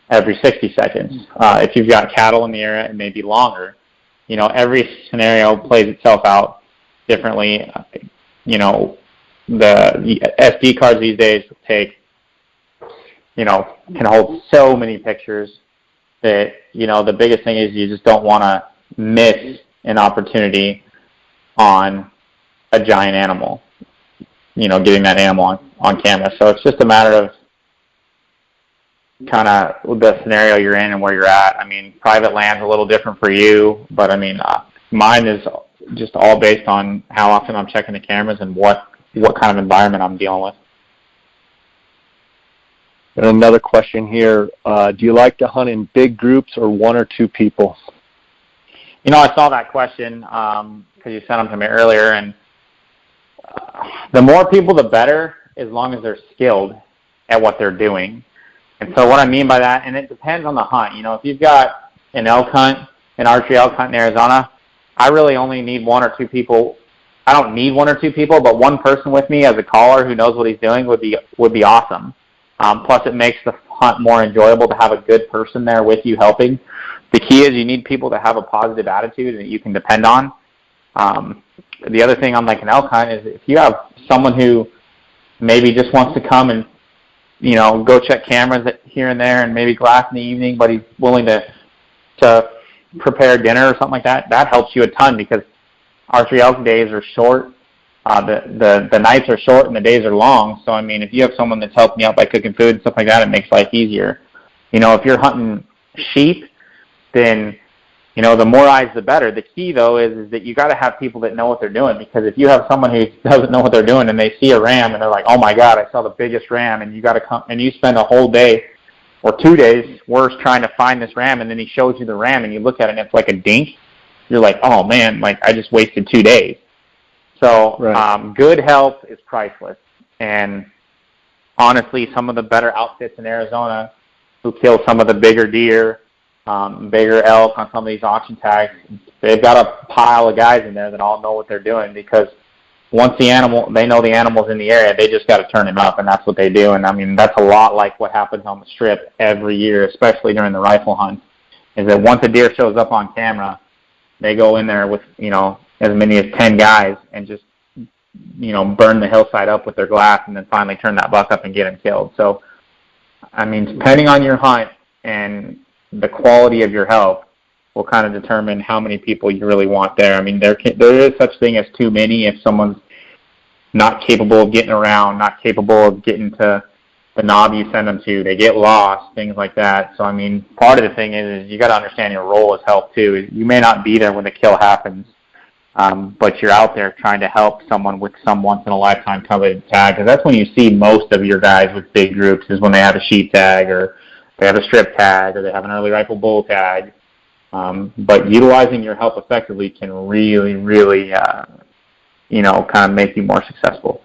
every 60 seconds. If you've got cattle in the area, it may be longer. Every scenario plays itself out differently. The SD cards these days can hold so many pictures that, the biggest thing is you just don't want to miss an opportunity on a giant animal, getting that animal on camera. So it's just a matter of kind of the scenario you're in and where you're at. Private land's a little different for you, but mine is just all based on how often I'm checking the cameras and what kind of environment I'm dealing with. And another question here, do you like to hunt in big groups or 1 or 2 people? I saw that question because you sent them to me earlier, and the more people, the better, as long as they're skilled at what they're doing. And so what I mean by that, and it depends on the hunt. If you've got an elk hunt, an archery elk hunt in Arizona, I really only need 1 or 2 people. I don't need 1 or 2 people, but 1 person with me as a caller who knows what he's doing would be awesome. Plus, it makes the hunt more enjoyable to have a good person there with you helping. The key is you need people to have a positive attitude that you can depend on. The other thing on like an elk hunt is if you have someone who maybe just wants to come and go check cameras here and there and maybe glass in the evening, but he's willing to prepare dinner or something like that, that helps you a ton because archery elk days are short. The nights are short and the days are long. So, if you have someone that's helping you out by cooking food and stuff like that, it makes life easier. If you're hunting sheep, then, the more eyes, the better. The key, though, is that you got to have people that know what they're doing, because if you have someone who doesn't know what they're doing and they see a ram and they're like, oh, my God, I saw the biggest ram, and you got to come and you spend a whole day or 2 days worse trying to find this ram, and then he shows you the ram and you look at it and it's like a dink, you're like, oh, man, I just wasted 2 days. So right. Good help is priceless. And honestly, some of the better outfits in Arizona who kill some of the bigger deer, bigger elk on some of these auction tags, they've got a pile of guys in there that all know what they're doing, because once they know the animal's in the area, they just got to turn him up, and that's what they do. And I mean, that's a lot like what happens on the strip every year, especially during the rifle hunt, is that once a deer shows up on camera, they go in there with, as many as 10 guys and just, burn the hillside up with their glass, and then finally turn that buck up and get him killed. So, I mean, depending on your hunt and the quality of your help will kind of determine how many people you really want there. I mean, there is such thing as too many. If someone's not capable of getting around, not capable of getting to the knob you send them to, they get lost, things like that. So, I mean, part of the thing is you got to understand your role as help too. You may not be there when the kill happens, but you're out there trying to help someone with some once-in-a-lifetime coveted tag, because that's when you see most of your guys with big groups, is when they have a sheep tag, or they have a strip tag, or they have an early rifle bull tag. But utilizing your help effectively can really, really, kind of make you more successful.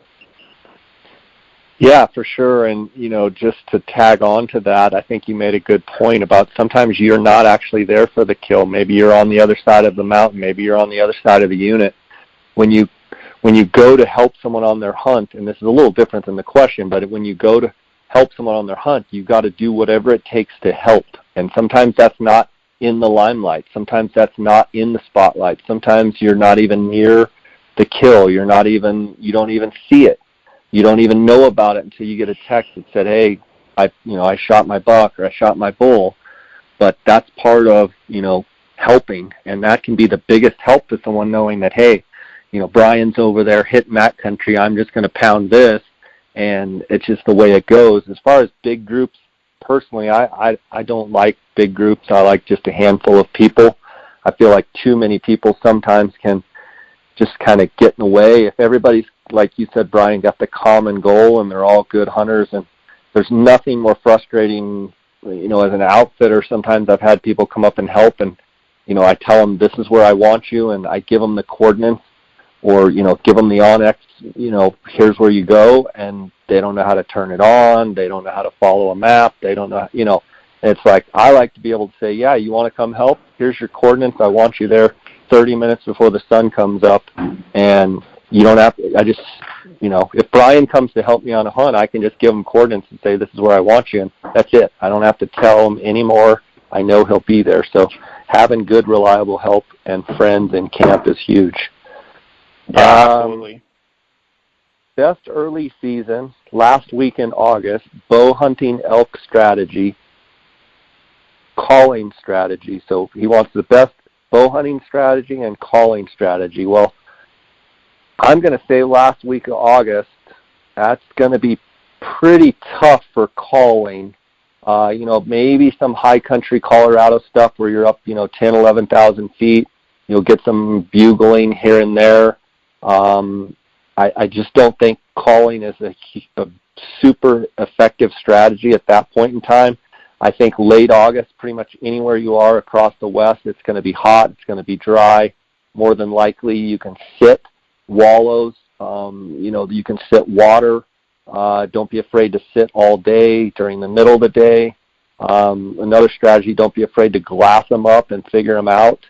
Yeah, for sure. And, just to tag on to that, I think you made a good point about sometimes you're not actually there for the kill. Maybe you're on the other side of the mountain. Maybe you're on the other side of the unit. When you go to help someone on their hunt, and this is a little different than the question, but when you go to help someone on their hunt, you've got to do whatever it takes to help. And sometimes that's not in the limelight. Sometimes that's not in the spotlight. Sometimes you're not even near the kill. You don't even see it. You don't even know about it until you get a text that said, hey, I shot my buck, or I shot my bull. But that's part of, helping. And that can be the biggest help to someone, knowing that, hey, Brian's over there hitting that country. I'm just going to pound this. And it's just the way it goes. As far as big groups, personally, I don't like big groups. I like just a handful of people. I feel like too many people sometimes can just kind of get in the way. If everybody's, like you said, Brian, got the common goal and they're all good hunters, and there's nothing more frustrating, as an outfitter. Sometimes I've had people come up and help, and, I tell them, this is where I want you, and I give them the coordinates, or, give them the Onyx, here's where you go, and they don't know how to turn it on. They don't know how to follow a map. They don't know, it's like, I like to be able to say, yeah, you want to come help? Here's your coordinates. I want you there 30 minutes before the sun comes up, and you don't have to, if Brian comes to help me on a hunt, I can just give him coordinates and say, this is where I want you, and that's it. I don't have to tell him anymore. I know he'll be there. So having good, reliable help and friends in camp is huge. Yeah, absolutely. Best early season, last week in August, bow hunting elk strategy, calling strategy. So he wants the best bow hunting strategy and calling strategy. Well, I'm going to say last week of August, that's going to be pretty tough for calling. Maybe some high country Colorado stuff where you're up, 10, 11,000 feet. You'll get some bugling here and there. I just don't think calling is a super effective strategy at that point in time. I think late August, pretty much anywhere you are across the West, it's going to be hot, it's going to be dry. More than likely you can sit wallows, you can sit water. Don't be afraid to sit all day during the middle of the day. Another strategy, don't be afraid to glass them up and figure them out.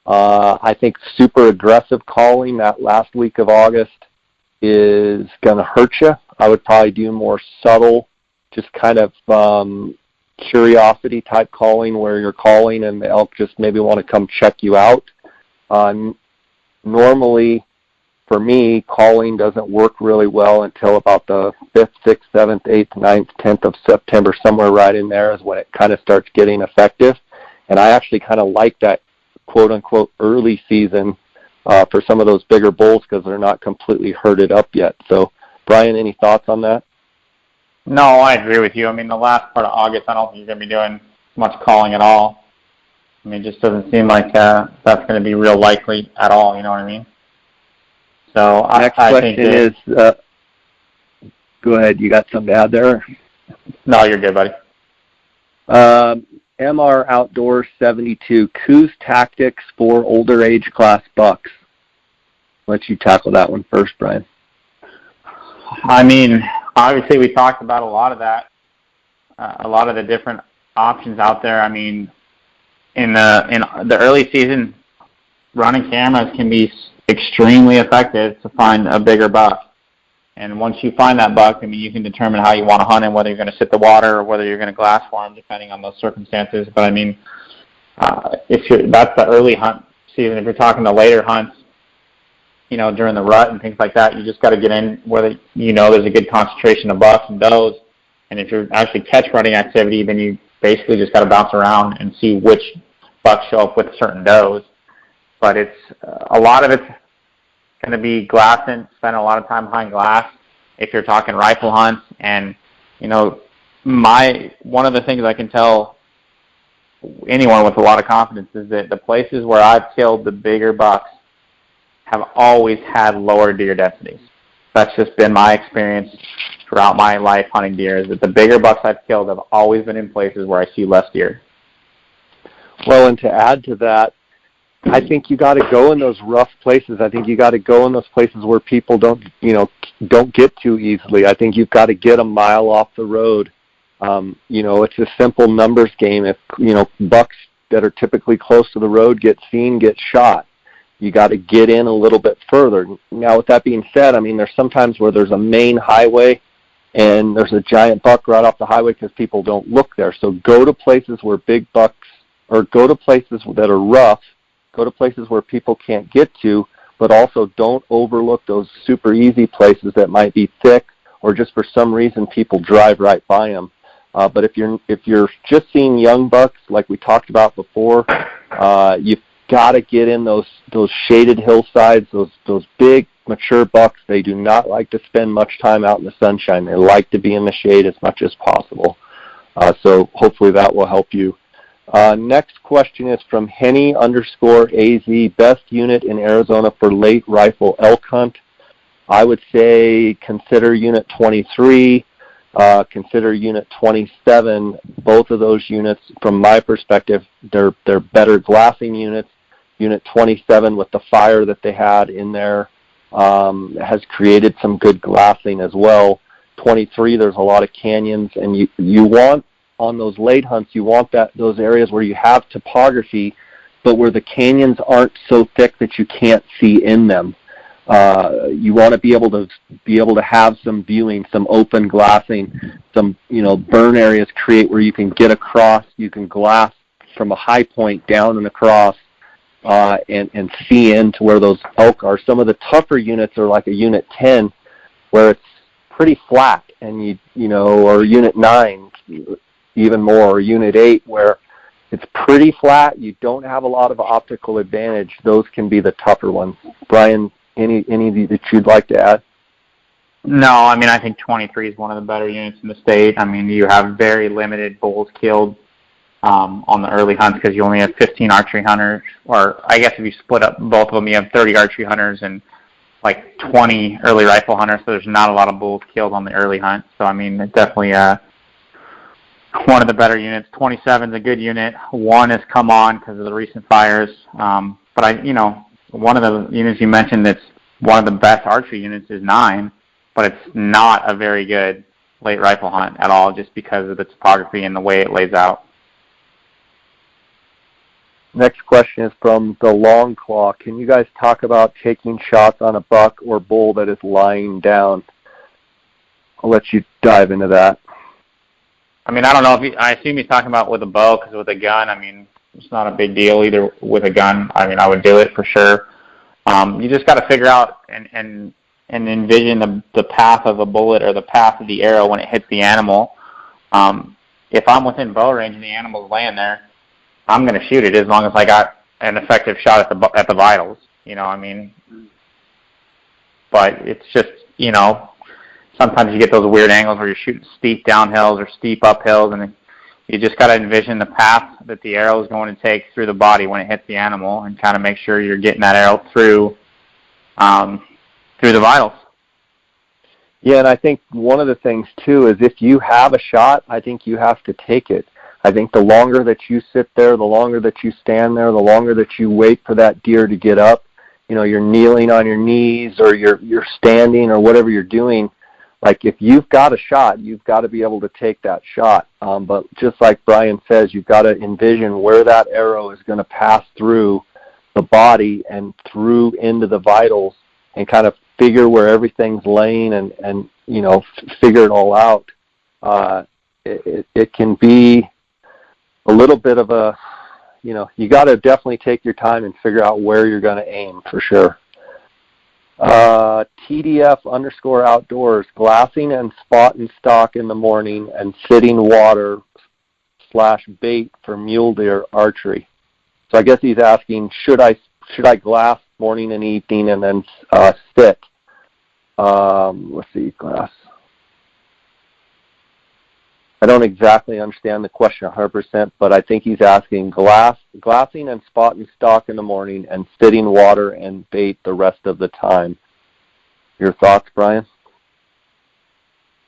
I think super aggressive calling that last week of August is going to hurt you. I would probably do more subtle, just kind of curiosity type calling, where you're calling and the elk just maybe want to come check you out. Normally, for me, calling doesn't work really well until about the 5th, 6th, 7th, 8th, 9th, 10th of September. Somewhere right in there is when it kind of starts getting effective. And I actually kind of like that quote-unquote early season for some of those bigger bulls, because they're not completely herded up yet. So, Brian, any thoughts on that? No, I agree with you. I mean, the last part of August, I don't think you're going to be doing much calling at all. I mean, it just doesn't seem like that's going to be real likely at all, you know what I mean? So Next question is, go ahead, you got something to add there? No, you're good, buddy. MR Outdoor 72, Coos Tactics for older age class bucks. I'll let you tackle that one first, Brian. I mean, obviously we talked about a lot of that, a lot of the different options out there. I mean, in the early season, running cameras can be extremely effective to find a bigger buck. And once you find that buck, I mean, you can determine how you want to hunt him, whether you're going to sit the water or whether you're going to glass for him, depending on those circumstances. But I mean, that's the early hunt season. If you're talking the later hunts, during the rut and things like that, you just got to get in whether there's a good concentration of bucks and does. And if you're actually catch running activity, then you basically just got to bounce around and see which bucks show up with certain does. But it's a lot of it's going to be glassing, spend a lot of time behind glass if you're talking rifle hunts. And, one of the things I can tell anyone with a lot of confidence is that the places where I've killed the bigger bucks have always had lower deer densities. That's just been my experience throughout my life hunting deer, is that the bigger bucks I've killed have always been in places where I see less deer. Well, and to add to that, I think you got to go in those rough places. I think you got to go in those places where people don't get to easily. I think you've got to get a mile off the road. It's a simple numbers game. If, bucks that are typically close to the road get seen, get shot, you got to get in a little bit further. Now, with that being said, I mean, there's sometimes where there's a main highway and there's a giant buck right off the highway because people don't look there. So go to places where big bucks, or go to places that are rough, go to places where people can't get to, but also don't overlook those super easy places that might be thick or just for some reason people drive right by them. But if you're just seeing young bucks, like we talked about before, you've got to get in those shaded hillsides, those big mature bucks. They do not like to spend much time out in the sunshine. They like to be in the shade as much as possible. So hopefully that will help you. Next question is from Henny_AZ. Best unit in Arizona for late rifle elk hunt? I would say consider Unit 23, consider Unit 27. Both of those units, from my perspective, they're better glassing units. Unit 27, with the fire that they had in there, has created some good glassing as well. 23, there's a lot of canyons, and you want, on those late hunts, you want those areas where you have topography, but where the canyons aren't so thick that you can't see in them. You want to be able to have some viewing, some open glassing, some burn areas create where you can get across, you can glass from a high point down and across, and see into where those elk are. Some of the tougher units are like a Unit 10, where it's pretty flat, and or Unit 9 even more, or Unit 8, where it's pretty flat. You don't have a lot of optical advantage. Those can be the tougher ones. Brian, any that you'd like to add? No, I mean, I think 23 is one of the better units in the state. I mean, you have very limited bulls killed on the early hunts because you only have 15 archery hunters, or I guess if you split up both of them, you have 30 archery hunters and like 20 early rifle hunters, so there's not a lot of bulls killed on the early hunt. So, I mean, it's definitely one of the better units. 27 is a good unit. 1 has come on because of the recent fires. But one of the units you mentioned that's one of the best archery units is 9, but it's not a very good late rifle hunt at all just because of the topography and the way it lays out. Next question is from the Long Claw. Can you guys talk about taking shots on a buck or bull that is lying down? I'll let you dive into that. I mean, I don't know I assume he's talking about with a bow, because with a gun, I mean, it's not a big deal either with a gun. I mean, I would do it for sure. You just got to figure out and envision the path of a bullet or the path of the arrow when it hits the animal. If I'm within bow range and the animal's laying there, I'm going to shoot it as long as I got an effective shot at the vitals. I mean, but it's just, sometimes you get those weird angles where you're shooting steep downhills or steep uphills, and you just got to envision the path that the arrow is going to take through the body when it hits the animal, and kind of make sure you're getting that arrow through the vitals. Yeah, and I think one of the things too is if you have a shot, I think you have to take it. I think the longer that you sit there, the longer that you stand there, the longer that you wait for that deer to get up, you're kneeling on your knees or you're standing or whatever you're doing. like if you've got a shot, you've got to be able to take that shot. But just like Brian says, you've got to envision where that arrow is going to pass through the body and through into the vitals, and kind of figure where everything's laying and figure it all out. It can be a little bit of a, you got to definitely take your time and figure out where you're going to aim for sure. TDF_outdoors, glassing and spot and stalk in the morning and sitting water / bait for mule deer archery. So I guess he's asking, should I glass morning and evening and then sit? Let's see, glass. I don't exactly understand the question 100%, but I think he's asking glassing and spot and stalk in the morning and sitting water and bait the rest of the time. Your thoughts, Brian?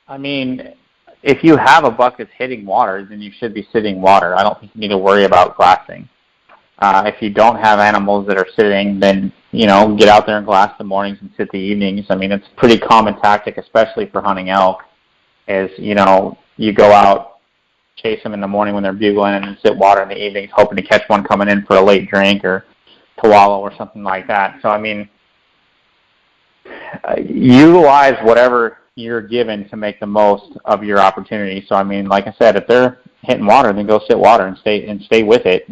I mean, if you have a buck that's hitting water, then you should be sitting water. I don't think you need to worry about glassing. If you don't have animals that are sitting, then, get out there and glass the mornings and sit the evenings. I mean, it's a pretty common tactic, especially for hunting elk, is, you go out, chase them in the morning when they're bugling, and then sit water in the evenings, hoping to catch one coming in for a late drink or to wallow or something like that. So, I mean, utilize whatever you're given to make the most of your opportunity. So, I mean, like I said, if they're hitting water, then go sit water and stay with it.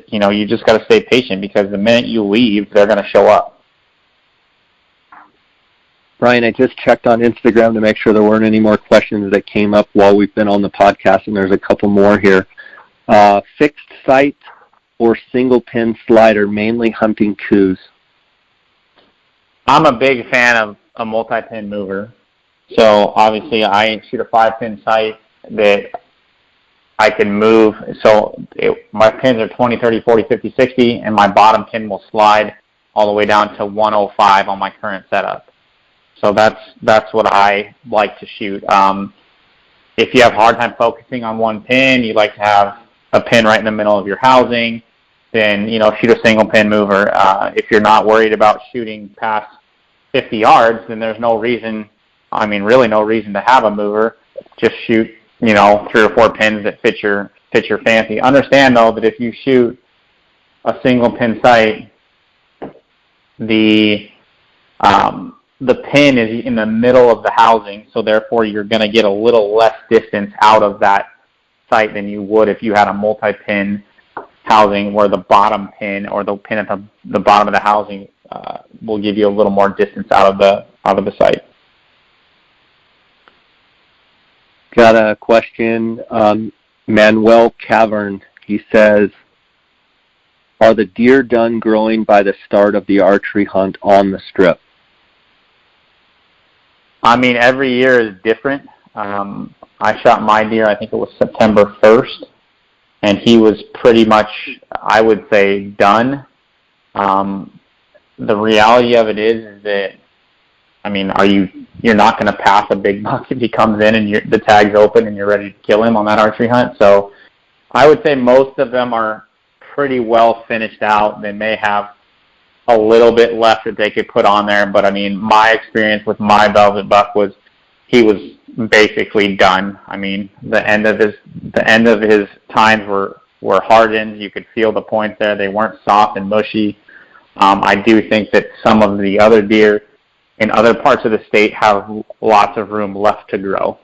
You just got to stay patient, because the minute you leave, they're going to show up. Brian, I just checked on Instagram to make sure there weren't any more questions that came up while we've been on the podcast, and there's a couple more here. Fixed sight or single pin slider, mainly hunting coos? I'm a big fan of a multi-pin mover. So obviously I shoot a 5-pin sight that I can move. So my pins are 20, 30, 40, 50, 60, and my bottom pin will slide all the way down to 105 on my current setup. So that's what I like to shoot. If you have a hard time focusing on one pin, you like to have a pin right in the middle of your housing, then shoot a single pin mover. If you're not worried about shooting past 50 yards, then there's no reason, really no reason to have a mover. Just shoot 3 or 4 pins that fit your fancy. Understand though that if you shoot a single pin sight, the pin is in the middle of the housing, so therefore you're going to get a little less distance out of that sight than you would if you had a multi-pin housing, where the bottom pin or the pin at the bottom of the housing will give you a little more distance out of the sight. Got a question. Manuel Cavern, he says, are the deer done growing by the start of the archery hunt on the strip? Every year is different. I shot my deer, I think it was September 1st, and he was pretty much, I would say, done. The reality of it is that, you're not going to pass a big buck if he comes in and the tag's open and you're ready to kill him on that archery hunt. So I would say most of them are pretty well finished out. They may have a little bit left that they could put on there, but my experience with my velvet buck was he was basically done. The end of his tines were hardened. You could feel the points there. They weren't soft and mushy. I do think that some of the other deer in other parts of the state have lots of room left to grow.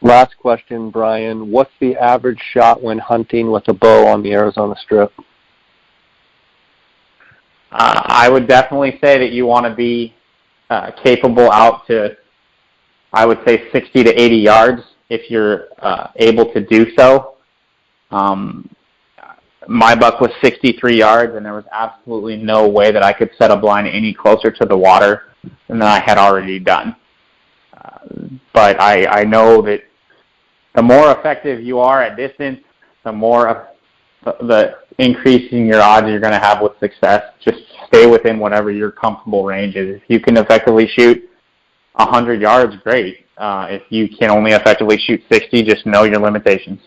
Last question, Brian. What's the average shot when hunting with a bow on the Arizona Strip? I would definitely say that you want to be capable out to, I would say, 60 to 80 yards if you're able to do so. My buck was 63 yards, and there was absolutely no way that I could set a blind any closer to the water than I had already done. But I know that the more effective you are at distance, the more the increasing your odds you're going to have with success. Just stay within whatever your comfortable range is. If you can effectively shoot 100 yards, great. If you can only effectively shoot 60, just know your limitations.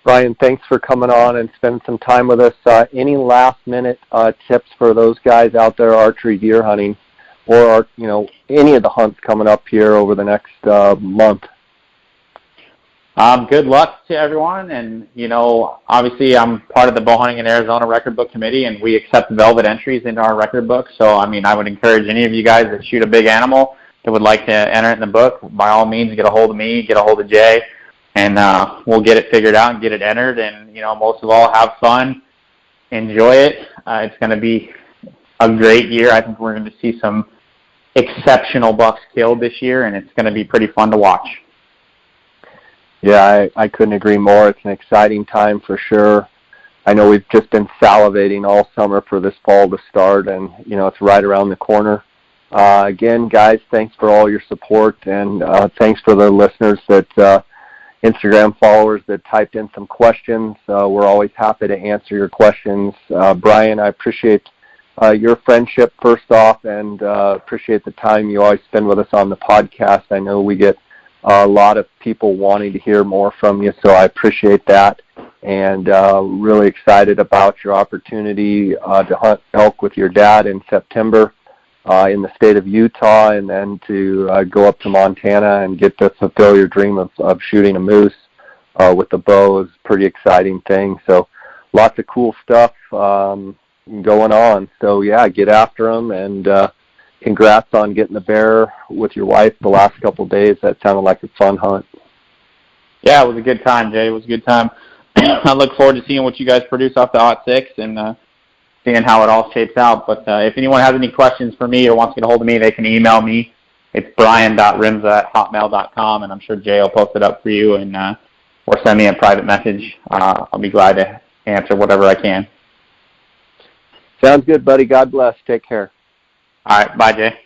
Brian, thanks for coming on and spending some time with us. Any last-minute tips for those guys out there archery deer hunting or any of the hunts coming up here over the next month? Good luck to everyone, and obviously I'm part of the Bow Hunting in Arizona Record Book Committee, and we accept velvet entries into our record book. So I would encourage any of you guys that shoot a big animal that would like to enter it in the book, by all means, get a hold of me, get a hold of Jay, and we'll get it figured out and get it entered. And most of all, have fun, enjoy it. It's going to be a great year. I think we're going to see some exceptional bucks killed this year, and it's going to be pretty fun to watch. Yeah, I couldn't agree more. It's an exciting time for sure. I know we've just been salivating all summer for this fall to start, and it's right around the corner. Again, guys, thanks for all your support, and thanks for the listeners Instagram followers that typed in some questions. We're always happy to answer your questions. Brian, I appreciate your friendship first off, and appreciate the time you always spend with us on the podcast. I know we get a lot of people wanting to hear more from you, so I appreciate that, and really excited about your opportunity to hunt elk with your dad in September in the state of Utah, and then to go up to Montana and get to fulfill your dream of shooting a moose with the bow is a pretty exciting thing. So lots of cool stuff going on. So yeah, get after them, and congrats on getting the bear with your wife the last couple of days. That sounded like a fun hunt. Yeah, it was a good time, Jay. It was a good time. I look forward to seeing what you guys produce off the OT6 and seeing how it all shapes out. But if anyone has any questions for me or wants to get a hold of me, they can email me. It's brian.rimsza@hotmail.com, and I'm sure Jay will post it up for you, and or send me a private message. I'll be glad to answer whatever I can. Sounds good, buddy. God bless. Take care. All right. Bye, Jay.